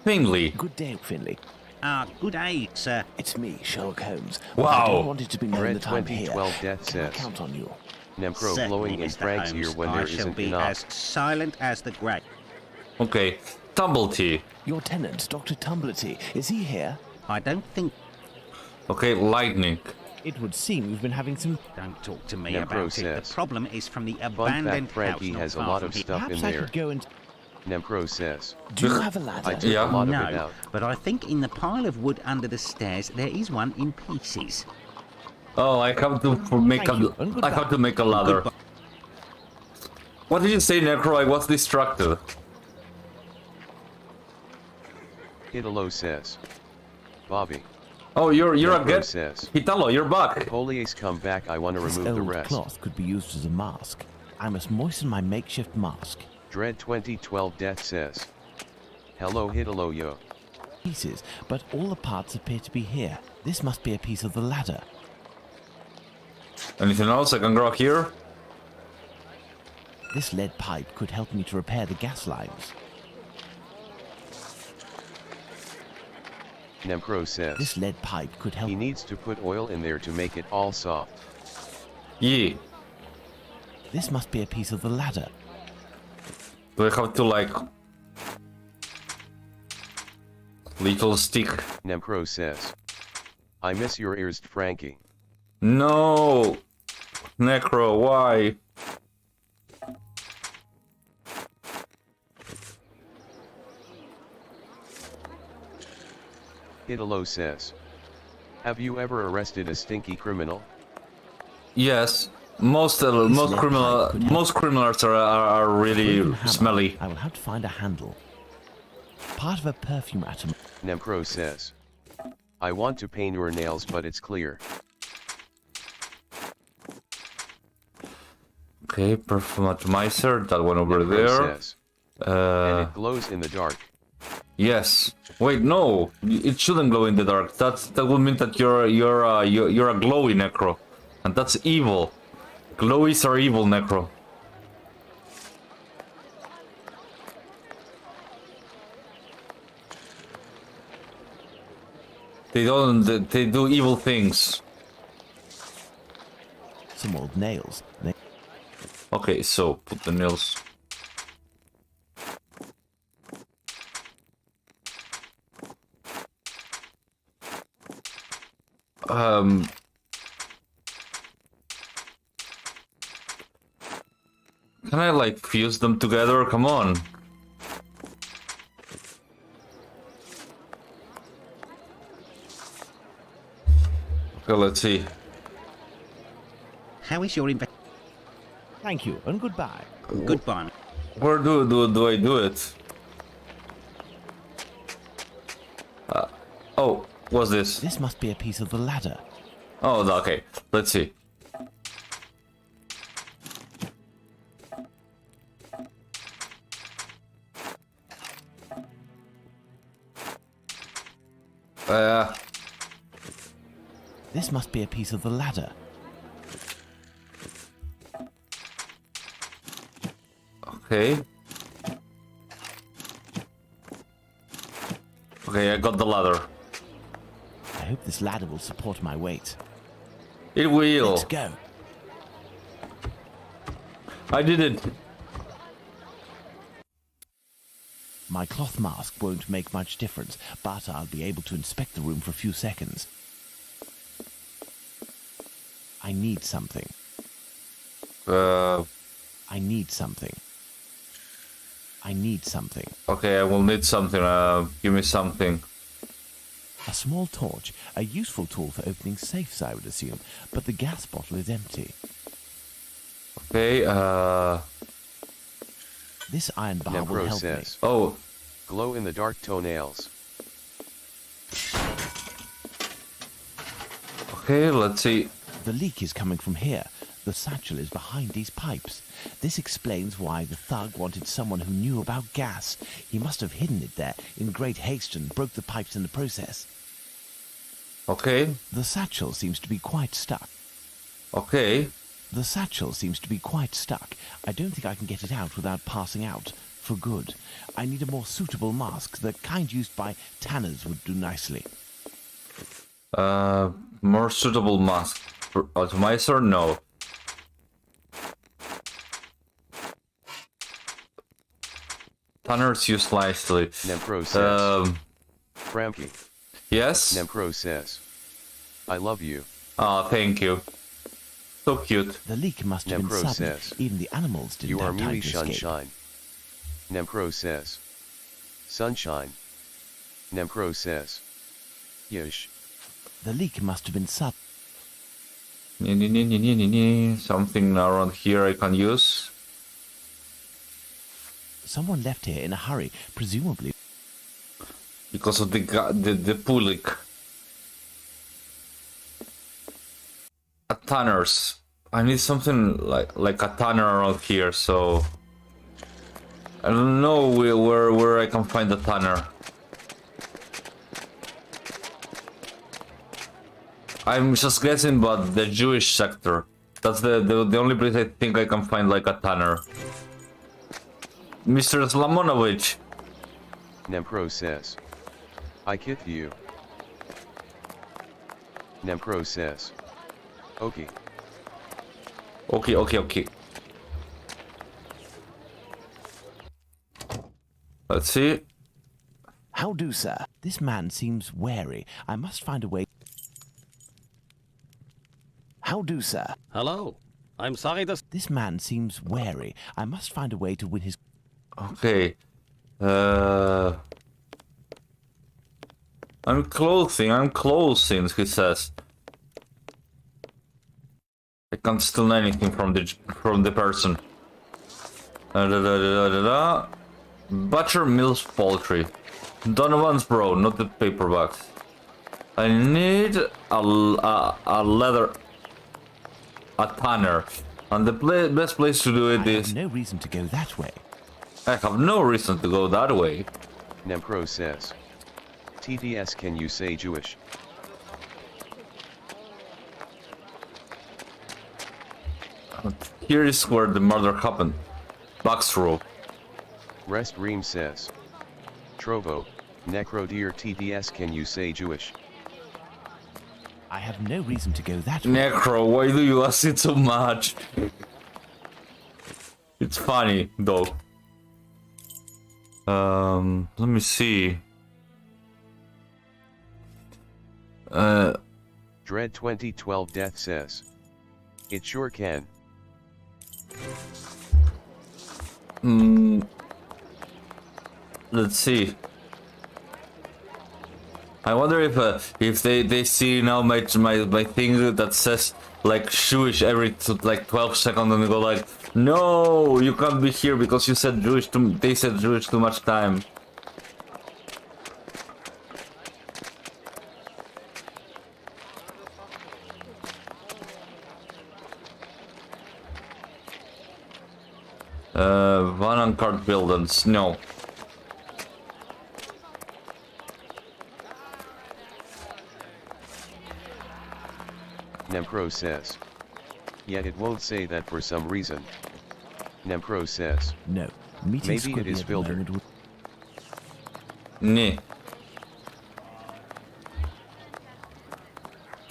Finley. Good day, Finley. Good day, sir. It's me, Sherlock Holmes. Wow. I don't want it to be known Dread that I'm here. 2012 Death Can I says. count on you? Nemcro Certainly, blowing in Mr. Frank's Holmes. ear when I there shall isn't be enough. as silent as the grave. Okay, Tumblety. Your tenant, Dr. Tumblety. Is he here? I don't think... Okay, lightning. It would seem you've been having some... Don't talk to me Nemcro about it. says. The problem is from the Fun abandoned fact, Frankie house not has a far lot from of here. stuff in Perhaps I there. could go and... Nemcro says. Do you have a ladder? I took Yeah. a lot of it No, out. but I think in the pile of wood under the stairs there is one in pieces. Oh, I have to make Thank you, and I goodbye. have to make a ladder. What did you say, Necro? I was distracted. Italo says. Bobby. Oh, you're a Necro get. says. Hitalo, you're back. Police come back, I want to This remove the old rest. cloth could be used as a mask. I must moisten my makeshift mask. Dread 2012 Death says. Hello Hitalo yo. Pieces, but all the parts appear to be here. This must be a piece of the ladder. Anything else I can grow here? This lead pipe could help me to repair the gas lines. Nemcro says. This lead pipe could help... He needs to put oil in there to make it all soft. Yeah. This must be a piece of the ladder. Do I have to like little stick? Nemcro says. I miss your ears, Frankie. No, Necro, why? Italo says. Have you ever arrested a stinky criminal? Yes, most criminals are really Wooden hammer. smelly. I will have to find a handle. Part of a perfume atom. Nemcro says. I want to paint your nails but it's clear. Okay, perfume atomizer, that one over Nemcro there. says. And it glows in the dark. Yes. Wait, no, it shouldn't glow in the dark. That would mean that you're a glowy Necro, and that's evil. Glowies are evil, Necro. They don't. They do evil things. Some old nails. Okay, so put the nails. Can I like fuse them together? Come on. Okay, let's see. How is your Thank you, and goodbye. Goodbye. Where do I do it? Oh, what's this? This must be a piece of the ladder. Oh, okay. Let's see. This must be a piece of the ladder. Okay. Okay, I got the ladder. I hope this ladder will support my weight. It will. Let's go. I did it. My cloth mask won't make much difference, but I'll be able to inspect the room for a few seconds. I need something. I need something. I need something. Okay, I will need something. Give me something. A small torch, a useful tool for opening safes, I would assume, but the gas bottle is empty. Okay, This iron bar will help me. Oh. Glow-in-the-dark toenails. Okay, let's see. The leak is coming from here. The satchel is behind these pipes. This explains why the thug wanted someone who knew about gas. He must have hidden it there in great haste and broke the pipes in the process. Okay. The satchel seems to be quite stuck. Okay. The satchel seems to be quite stuck. I don't think I can get it out without passing out. For good. I need a more suitable mask. The kind used by tanners would do nicely. More suitable mask. For atomizer? No. Tanners use nicely. Nempro says. Frankey. Yes? Nempro says. I love you. Ah, thank you. So cute. The leak must have been sudden. Even the animals didn't have time to escape. Sunshine. Nempro says. Sunshine. Nempro says. Yesh. The leak must have been sudden. Something around here I can use. Someone left here in a hurry, presumably. Because of the pool leak. A tanners. I need something like a tanner around here, so I don't know where I can find the tanner. I'm just guessing, but the Jewish sector. That's the only place I think I can find like a tanner. Mr. Slamonovich. Nempro says. I kith you. Nempro says. Okay. Okay. Let's see. How do, sir? This man seems wary. I must find a way. How do, sir? Hello. I'm sorry to... This man seems wary. I must find a way to win his... Okay. I'm closing, he says. I can't steal anything from the person. Butcher Mills Poultry. Donovan's Bro, not the paperbacks. I need a leather... a tanner. And the best place to do it is... I have no reason to go that way. I have no reason to go that way. Nempro says. TDS, can you say Jewish? Here is where the murder happened. Box row. Rest Ream says. Trovo, Necro dear TDS, can you say Jewish? I have no reason to go that way. Necro, why do you ask it so much? It's funny, though. Let me see. Dread 2012 Death says. It sure can. Let's see. I wonder if they see now my thing that says like Jewish every like 12 seconds and they go like, no, you can't be here because you said Jewish they said Jewish too much time. One on card buildings, no. Nemcro says. Yet it won't say that for some reason. Nemcro says. No. Meeting maybe it is filtered. Nee.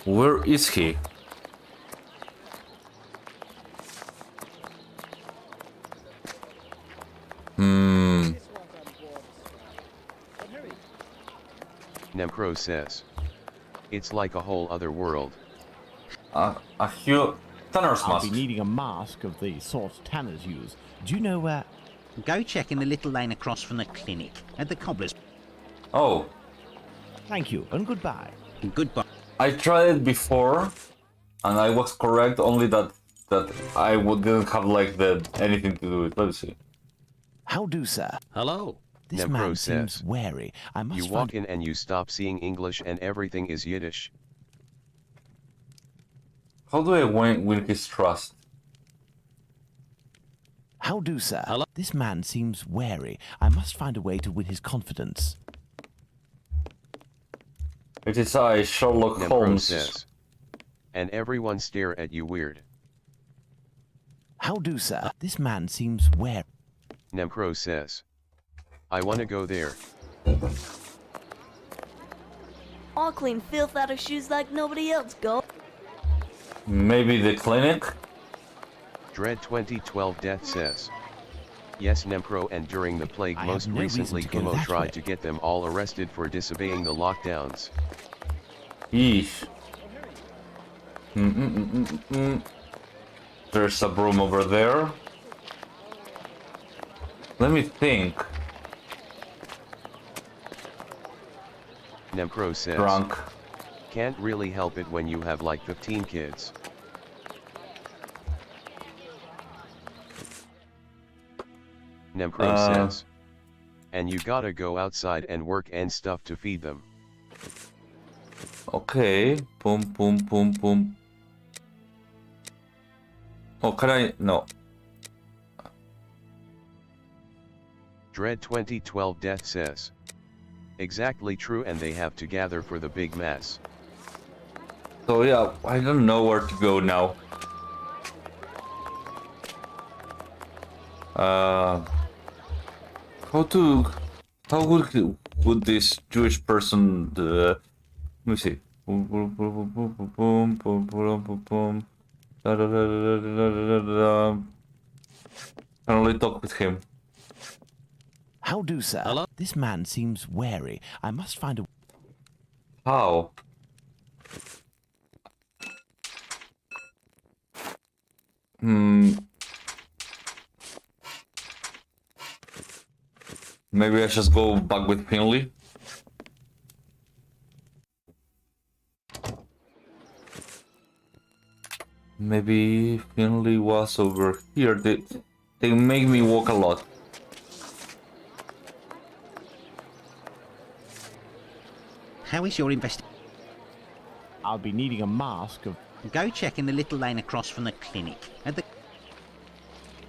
Where is he? Nemcro says. It's like a whole other world. A huge tanner's I'll mask. be needing a mask of the sort tanners use. Do you know where? Go check in the little lane across from the clinic at the cobbler's. Oh. Thank you, and goodbye. Goodbye. I tried it before, and I was correct. Only that I didn't have like anything to do with it. Let's see. How do, sir? Hello. This Nemcro man says. seems wary. I must You find... walk in and you stop seeing English and everything is Yiddish. How do I win his trust? How do, sir? Hello? This man seems wary. I must find a way to win his confidence. It is I, Sherlock Nemcro Holmes. says. And everyone stare at you weird. How do, sir? This man seems wary. Nemcro says. I wanna go there. I'll clean filth out of shoes like nobody else, go. Maybe the clinic? Dread 2012 Death says. Yes, Nemcro, and during the plague I most have no recently reason to go Kumo that tried way. to get them all arrested for disobeying the lockdowns. Yeesh. There's a broom over there. Let me think. Nemcro says. Drunk. Can't really help it when you have like 15 kids. Nemcro says. And you gotta go outside and work and stuff to feed them. Okay. Boom, boom, boom, boom. Oh, can I? No. Dread 2012 Death says. Exactly true, and they have to gather for the big mass. So yeah, I don't know where to go now. How would this Jewish person let me see. Boom, boom, boom, boom, boom, boom, boom, boom, boom. Da, da, da, da, da, da, da, da. Can only talk with him. How do, sir? Hello? This man seems wary. I must find a... How? Maybe I just go back with Finley. Maybe Finley was over here. They make me walk a lot. How is your investigation? I'll be needing a mask of... Go check in the little lane across from the clinic at the...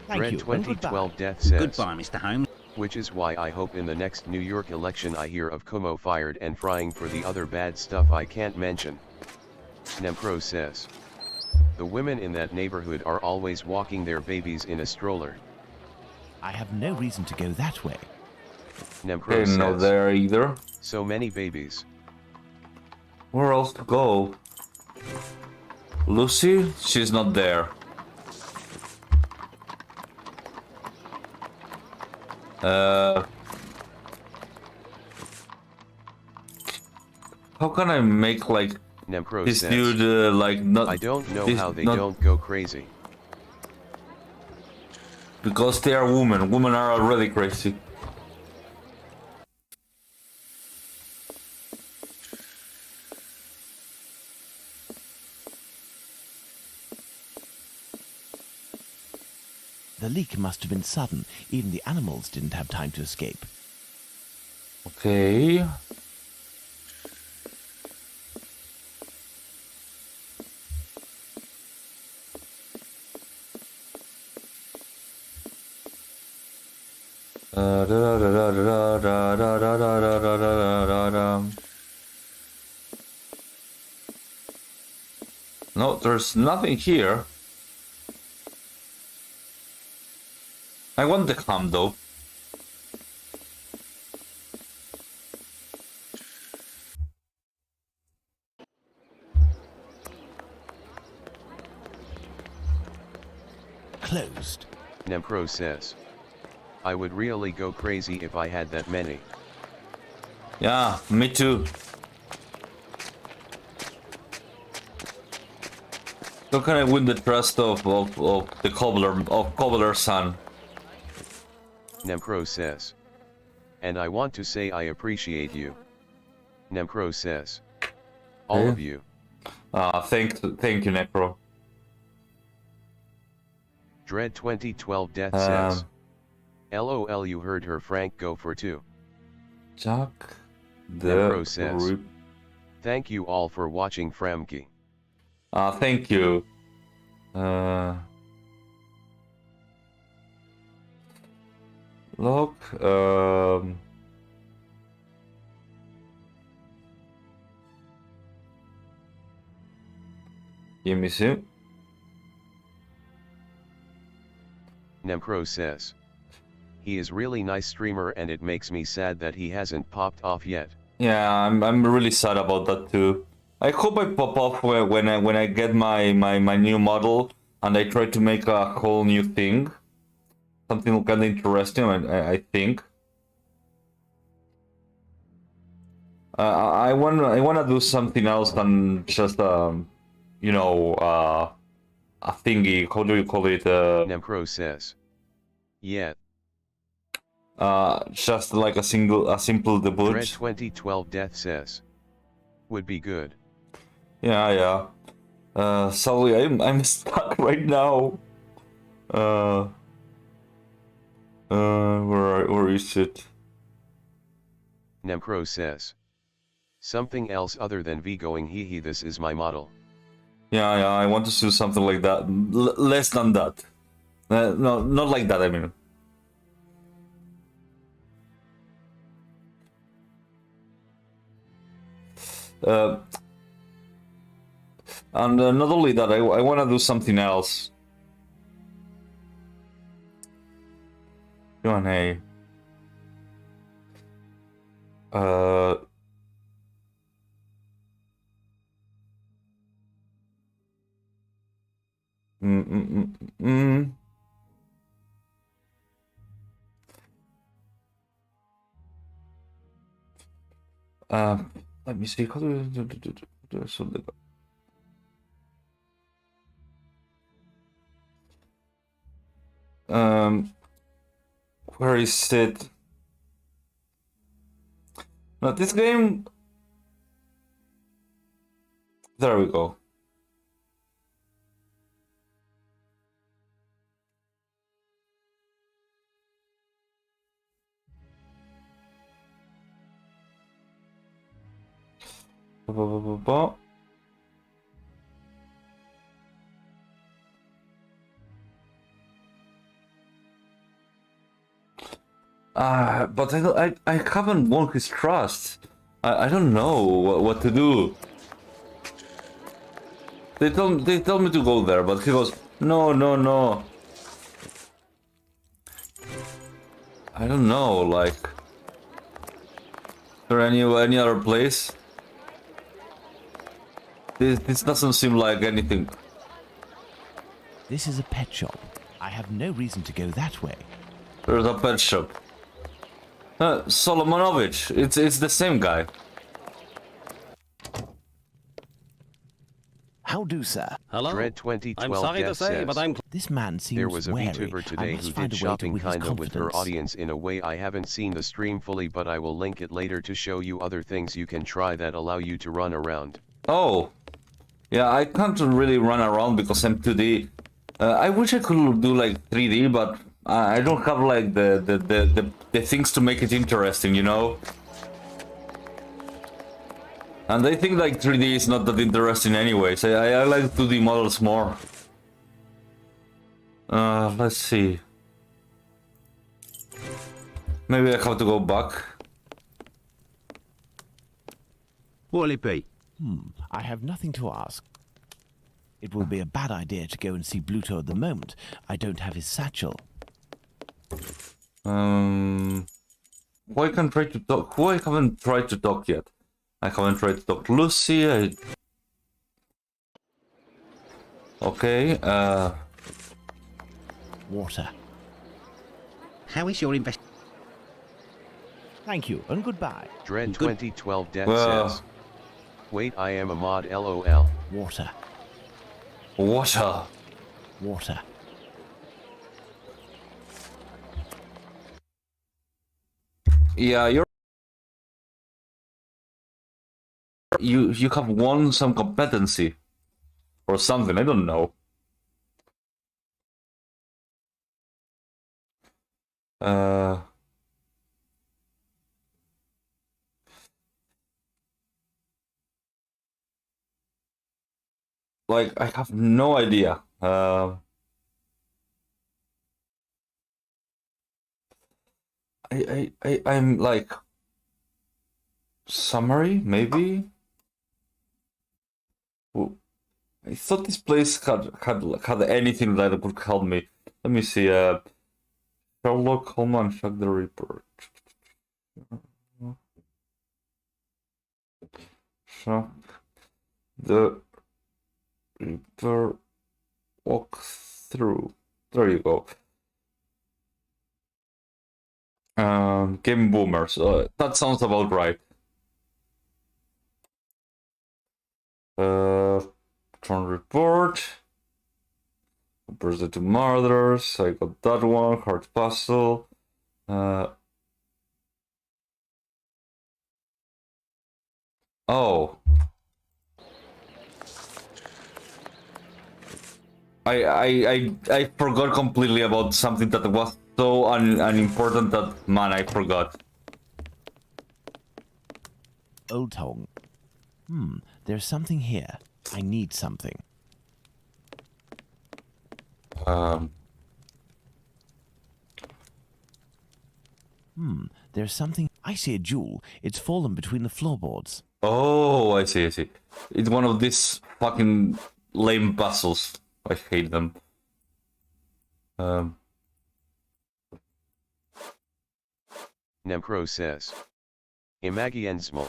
Thank Dread you, and goodbye. 2012 Death says. Goodbye, Mr. Holmes. Which is why I hope in the next New York election I hear of Kumo fired and frying for the other bad stuff I can't mention. Nemcro says. The women in that neighborhood are always walking their babies in a stroller. I have no reason to go that way. Nemcro Okay, no says. there either. So many babies. Where else to go? Lucy? She's not there. How can I make like Nempro this says, dude like not? I don't know how they not, don't go crazy. Because they are women. Women are already crazy. The leak must have been sudden. Even the animals didn't have time to escape. Okay. No, there's nothing here. I want the cam though. Closed. Nempro says, I would really go crazy if I had that many. Yeah, me too. How can I win the trust of the cobbler's son? Nempro says, and I want to say I appreciate you. Nempro says, all of you. Thank you, Necro. Dread 2012 Death says, LOL, you heard her. Frank, go for 2. Jack Nempro says, thank you all for watching Frankey. Thank you. Look, give me some. Nempro says, he is really nice streamer and it makes me sad that he hasn't popped off yet. Yeah, I'm really sad about that too. I hope I pop off when I get my new model and I try to make a whole new thing. Something kind of interesting, I think. I wanna do something else than just you know, a thingy. How do you call it? Nempro says, yeah. Just like a simple debut. Dread 2012 Death says, would be good. Yeah. Sorry, I'm stuck right now. Where is it? Nempro says, something else other than V going hee hee, this is my model. Yeah, I want to do something like that. Less than that. No, not like that, I mean. And not only that, I want to do something else. Q&A. Let me see. How do something? Where is it? Now this game. There we go. But I haven't won his trust. I don't know what to do. They tell me to go there, but he goes, no. I don't know, like, is there any other place? This doesn't seem like anything. This is a pet shop. I have no reason to go that way. There's a pet shop. Solomonovich. It's the same guy. How do, sir? Hello? Dread 2012 I'm sorry to Death say, says, but I'm... This man seems there was a wary. VTuber I today must who find did a way to shopping win his kinda with her confidence. audience in a way. I haven't seen the stream fully, but I will link it later to show you other things you can try that allow you to run around. Oh. Yeah, I can't really run around because I'm 2D. I wish I could do like 3D, but I don't have like the things to make it interesting, you know? And I think like 3D is not that interesting anyways. I like 2D models more. Let's see. Maybe I have to go back. What'll it be? I have nothing to ask. It will be a bad idea to go and see Bluto at the moment. I don't have his satchel. Who I can try to talk? Who I haven't tried to talk yet? I haven't tried to talk to Lucy. Okay, Water. How is your invest? Thank you, and goodbye. Dread 2012 Death Well. says, wait, I am a mod LOL. Water. Water. Water. Yeah, you have won some competency or something. I don't know. Like I have no idea. I'm like summary maybe. Well, I thought this place had anything that could help me. Let me see. Sherlock Holmes, check the report. Check the report. Walk through. There you go. Game boomers. That sounds about right. Turn report. Compares the two murders. I got that one. Hard puzzle. Oh. I forgot completely about something that was so unimportant that, man, I forgot. Old Tong. There's something here. I need something. There's something. I see a jewel. It's fallen between the floorboards. Oh, I see. It's one of these fucking lame puzzles. I hate them. Nemcro says, Imagi Ensmo.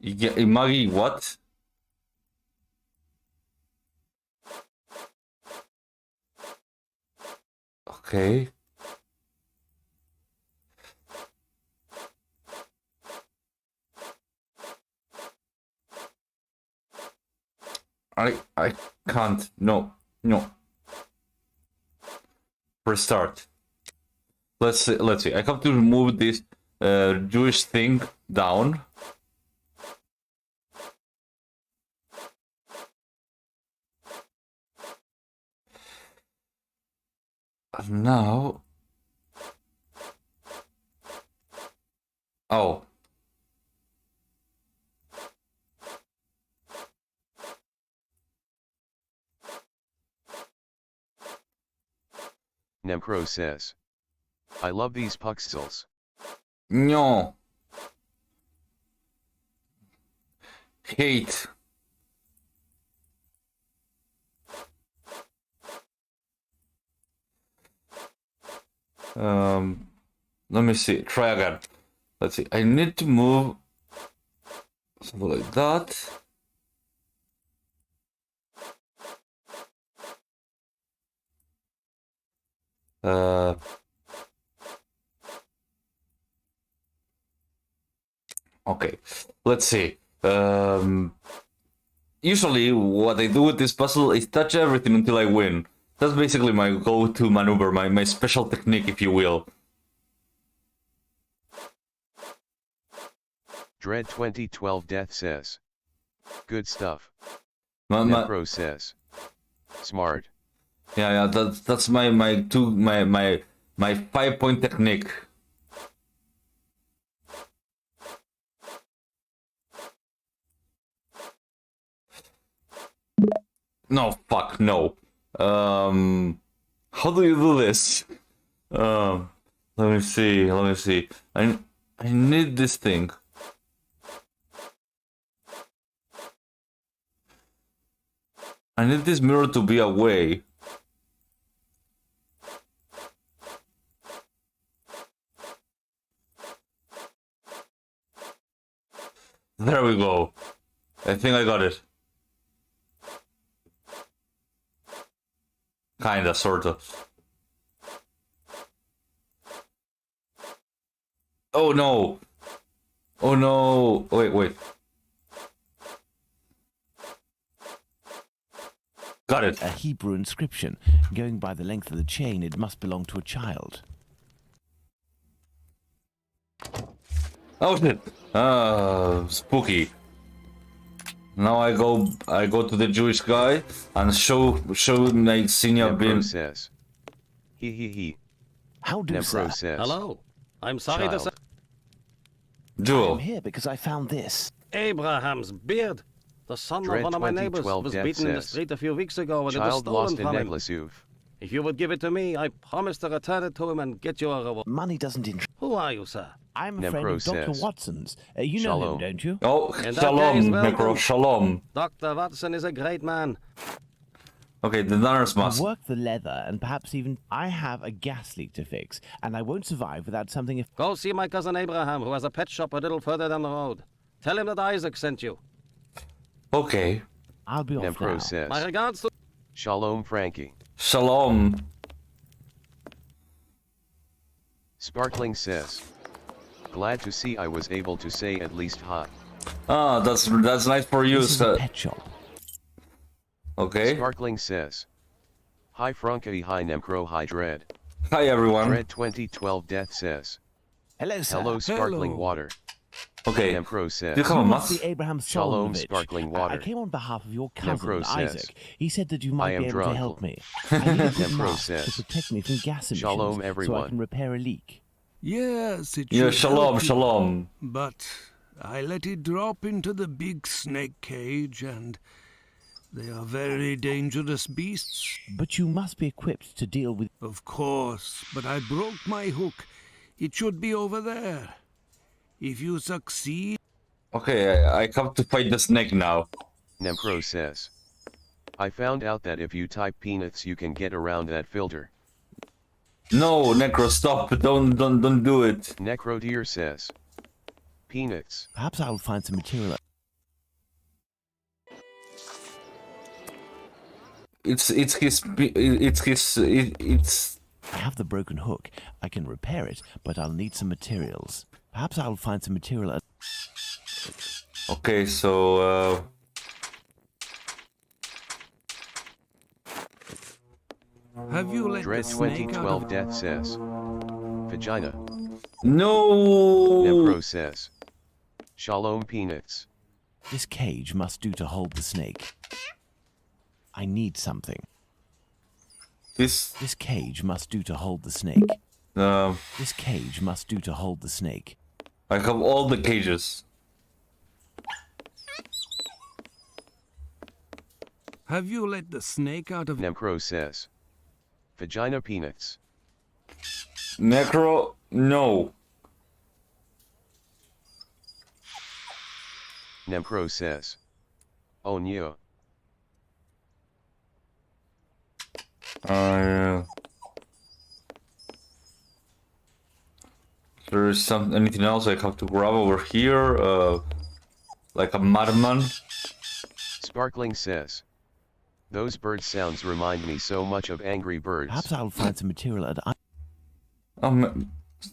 Imagi what? Okay. I can't. No. Restart. Let's see. I have to remove this Jewish thing down. And now. Oh. Nemcro says, I love these pixels. No. Hate. Let me see. Try again. Let's see. I need to move Something like that. Okay, let's see. Usually what I do with this puzzle is touch everything until I win. That's basically my go-to maneuver, my special technique, if you will. Dread 2012 Death says. Good stuff. Necro says. Smart. Yeah, that's my 5-point technique. No, fuck, no. How do you do this? Let me see. I need this thing. I need this mirror to be away. There we go. I think I got it. Kinda, sorta. Oh no! Oh no! Wait. Got it. A Hebrew inscription. Going by the length of the chain, it must belong to a child. Oh shit! Spooky. Now I go to the Jewish guy and show my senior bin. Says. He. How do sir? Says. Hello. I'm sorry to say. Jewel. I'm here because I found this. Abraham's beard. The son Dread of one of my neighbors 2012 was Death beaten in the says. street a few weeks ago and it was Child stolen lost in from him. Neglisuv. If you would give it to me, I promise to return it to him and get you a reward. Money doesn't interest. Who are you, sir? I'm a friend of Dr. says. Watson's. You know him, don't you? Oh, In that shalom, case, welcome. Necro, shalom. Dr. Watson is a great man. Okay, the nurse must. Work the leather and perhaps even I have a gas leak to fix, and I won't survive without something. If Go see my cousin Abraham, who has a pet shop a little further down the road. Tell him that Isaac sent you. Okay. I'll be off now. Says. My regards to... Shalom Frankie. Shalom. Sparkling says. Glad to see I was able to say at least hi. Ah, that's nice for you, This is sir. a pet shop. Okay. Sparkling says. Hi Frankie, hi Nemcro, hi Dread. Hi everyone. Dread 2012 Death says. Hello, sir. Hello Sparkling Water. Okay. Nemcro says. Do you have a You must mask? be Abraham Shalom Solomovich. Sparkling Water. I came on behalf of your cousin, Nemcro says. Isaac. He said that you I might am be able to drunk. help me. I need a good Nemcro mask says. to protect me from gas emissions Shalom, so I everyone. can repair a leak. Yes, it Yeah, should shalom, help you. shalom. But I let it drop into the big snake cage, and they are very dangerous beasts. But you must be equipped to deal with... Of course, but I broke my hook. It should be over there. If you succeed... Okay, I come to fight the snake now. Nemcro says. I found out that if you type peanuts you can get around that filter. No, Necro, stop! Don't do it. Necro Deer says. Peanuts. Perhaps I'll find some material... It's I have the broken hook. I can repair it, but I'll need some materials. Perhaps I'll find some material... Okay, so Have you let Dread the snake 2012 out Death says. Vagina. no. Nemcro says. Shalom Peanuts. This cage must do to hold the snake. I need something. This This cage must do to hold the snake. uh, This cage must do to hold the snake. I have all the cages. Have you let the snake out of... Nemcro says. Vagina Peanuts. Necro, no. Nemcro says. Oh no. There is anything else I have to grab over here. like a madman. Sparkling says, those bird sounds remind me so much of Angry Birds. Perhaps I'll find some material at Some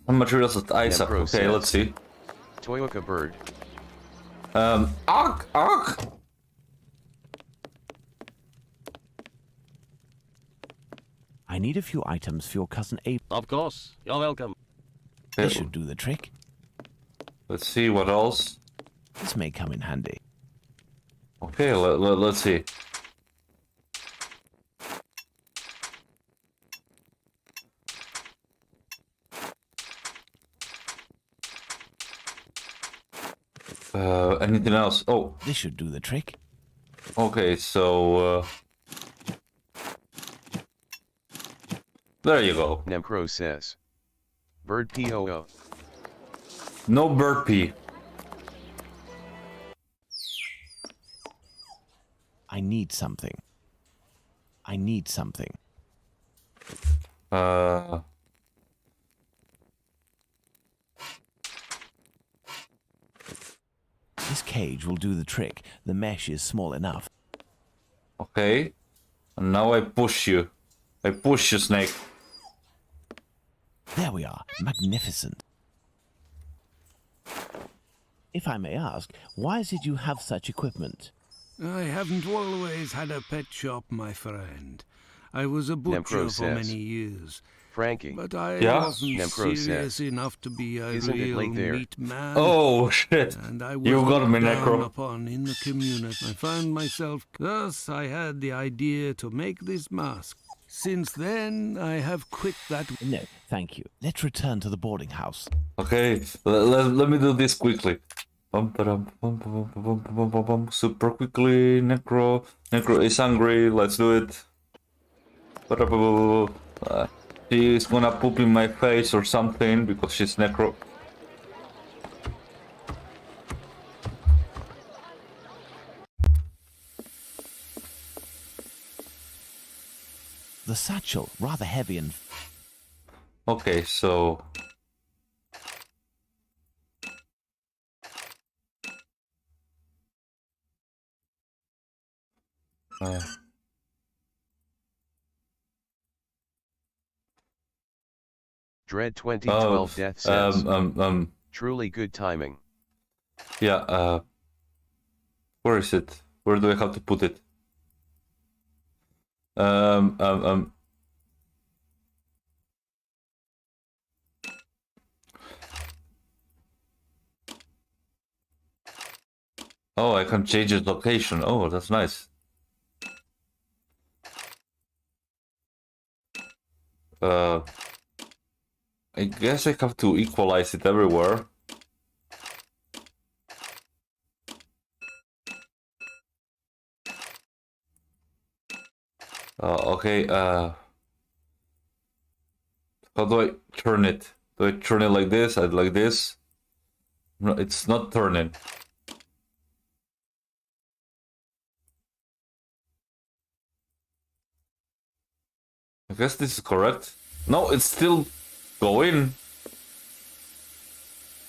materials at Isaac. Nempro Okay, says, let's see. Toyoka bird. Ark! I need a few items for your cousin Abe. Of course. You're welcome. This should do the trick. Let's see what else. This may come in handy. Okay, let's see. Anything else? Oh. This should do the trick. Okay, so there you go. Nemcro says, bird POO. No bird pee. I need something. I need something. This cage will do the trick. The mesh is small enough. Okay. And now I push you. I push you, Snake. There we are. Magnificent. If I may ask, why is it you have such equipment? I haven't always had a pet shop, my friend. I was a butcher for many years. Frankie. But I Yeah? wasn't serious enough to be a Isn't it real late there? meat man. Oh shit! And I was You've got me, looked down Necro. upon in the community. I found myself. Thus, I had the idea to make this mask. Since then, I have quit that. No, thank you. Let's return to the boarding house. Okay, let me do this quickly. Super quickly, Necro. Necro is hungry. Let's do it. She's gonna poop in my face or something because she's Necro. The satchel, rather heavy and... Okay, so... Dread 2012 Death says, truly good timing. Yeah, where is it? Where do I have to put it? Oh, I can change its location. Oh, that's nice. I guess I have to equalize it everywhere. Okay, how do I turn it? Do I turn it like this? I like this? No, it's not turning. I guess this is correct. No, it's still going.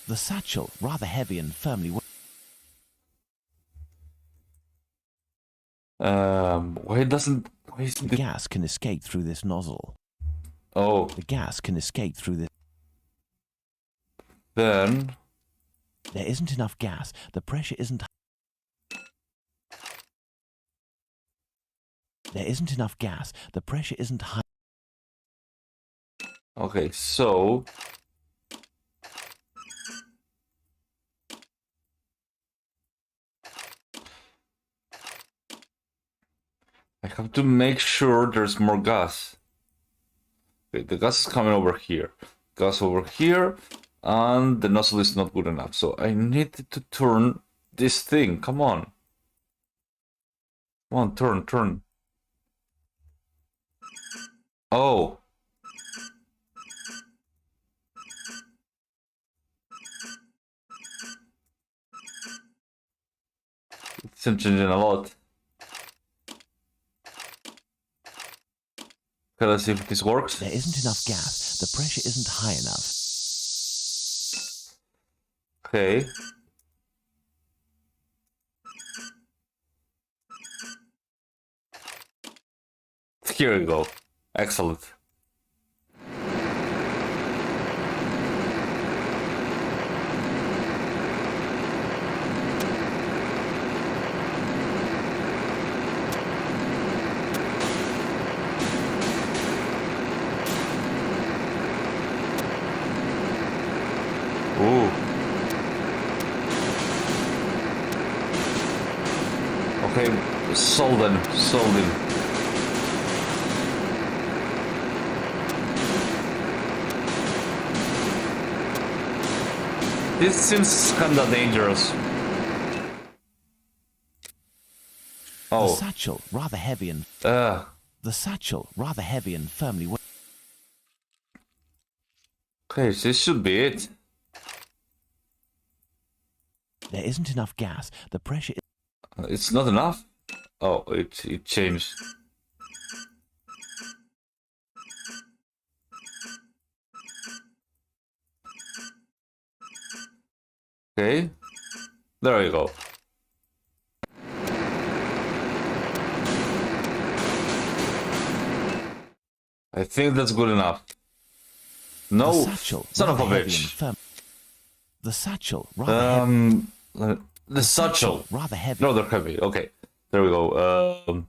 The satchel, rather heavy and firmly... Why isn't the gas can escape through this nozzle. Oh. The gas can escape through this... Then... There isn't enough gas. The pressure isn't... There isn't enough gas. The pressure isn't high. Okay, so... I have to make sure there's more gas. Okay, the gas is coming over here. Gas over here, and the nozzle is not good enough. So I need to turn this thing. Come on. Come on, turn. Oh. It's changing a lot. Okay, let's see if this works. There isn't enough gas. The pressure isn't high enough. Okay. Here we go. Excellent. Ooh. Okay, sold him. This seems kinda dangerous. Oh. The satchel, rather heavy and... The satchel, rather heavy and firmly... Okay, this should be it. There isn't enough gas. The pressure... It's not enough? Oh, it changed. Okay, there we go. I think that's good enough. No, son of a bitch. The satchel, rather heavy. The satchel, rather heavy. No, they're heavy. Okay, there we go.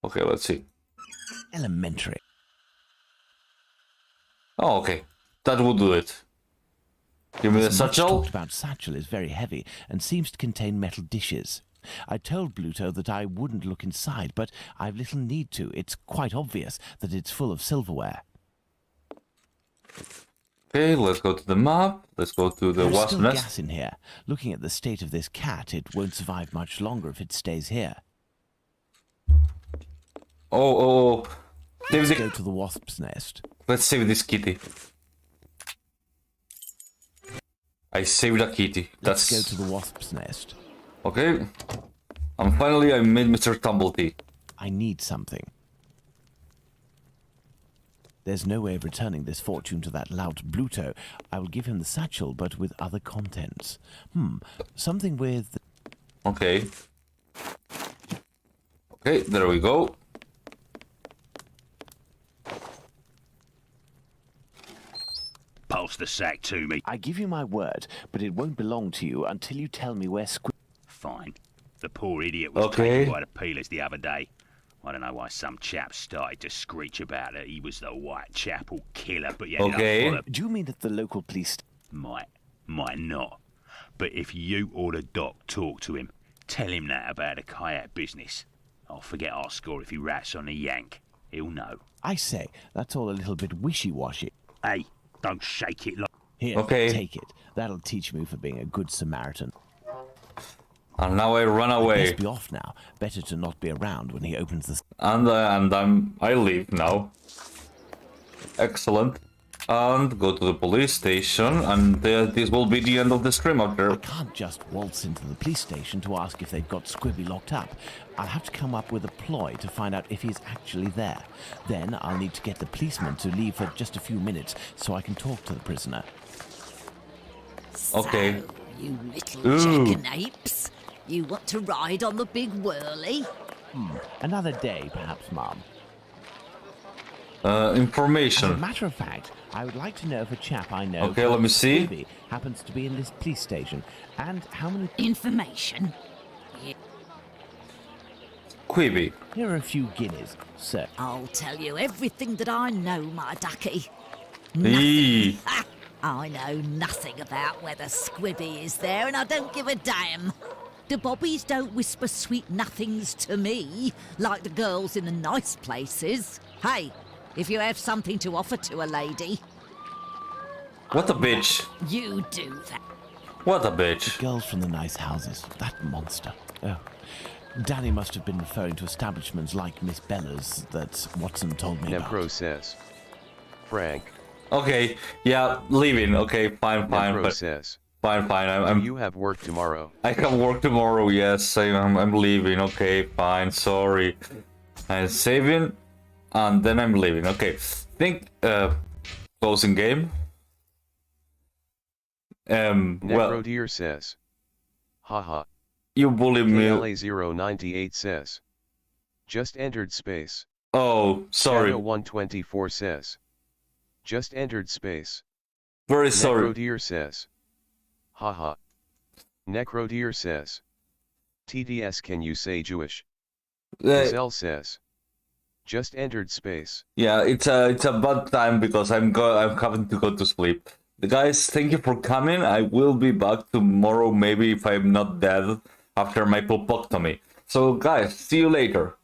Okay, let's see. Elementary. Oh, okay. That will do it. Give me the satchel. Talked about satchel is very heavy and seems to contain metal dishes. I told Bluto that I wouldn't look inside, but I've little need to. It's quite obvious that it's full of silverware. Okay, let's go to the map. Let's go to the There's wasp still nest. gas in here. Looking at the state of this cat, it won't survive much longer if it stays here. Oh. Let's go to the wasp's nest. Let's save this kitty. I saved a kitty. Let's go to the wasp's nest. Okay. And finally I made Mr. Tumblety. I need something. There's no way of returning this fortune to that lout Bluto. I will give him the satchel, but with other contents. Something with... Okay. Okay, there we go. Pass the sack to me. I give you my word, but it won't belong to you until you tell me where Fine. The poor idiot was taken by the peelers the other day. I don't know why some chap started to screech about it. He was the Whitechapel killer, but you Do you mean that the local police... Might not. But if you or the doc talk to him, tell him that about the kayak business. I'll forget our score if he rats on the yank. He'll know. I say, that's all a little bit wishy-washy. Hey, don't shake it like... Here, take it. That'll teach me for being a good Samaritan. And now I run away. Best be off now. Better to not be around when he opens the... And I leave now. Excellent. And go to the police station, and this will be the end of the stream out there. I can't just waltz into the police station to ask if they've got Squibby locked up. I'll have to come up with a ploy to find out if he's actually there. Then I'll need to get the policeman to leave for just a few minutes so I can talk to the prisoner. Okay. So, you little jackanapes. You want to ride on the big whirly? Another day, perhaps, Mom. Information. As a matter of fact, I would like to know if a chap I know... Okay, let me see. Squibby happens to be in this police station, and how many... Information? Quibby. Here are a few guineas, sir. I'll tell you everything that I know, my ducky. Eee. I know nothing about whether Squibby is there, and I don't give a damn. The bobbies don't whisper sweet nothings to me, like the girls in the nice places. Hey, if you have something to offer to a lady... What a bitch. You do that. What a bitch. The girls from the nice houses. That monster. Oh. Danny must have been referring to establishments like Miss Bella's that Watson told me about. Process. Frank. Okay, yeah, leaving. Okay, fine. Process. Fine. You have work tomorrow. I have work tomorrow. Yes, I'm leaving. Okay, fine. Sorry. I'm saving, and then I'm leaving. Okay, think closing game. Well, Necrodeer says. Haha. you bully me. KLA098 says. Just entered space. Oh, sorry. Shadow124 says. Just entered space. Very sorry. Necrodeer says. Haha. Necrodeer says. TDS, can you say Jewish? Giselle says. Just entered space. Yeah, it's a bad time because I'm having to go to sleep. Guys, thank you for coming. I will be back tomorrow, maybe if I'm not dead after my pulpectomy. So guys, see you later.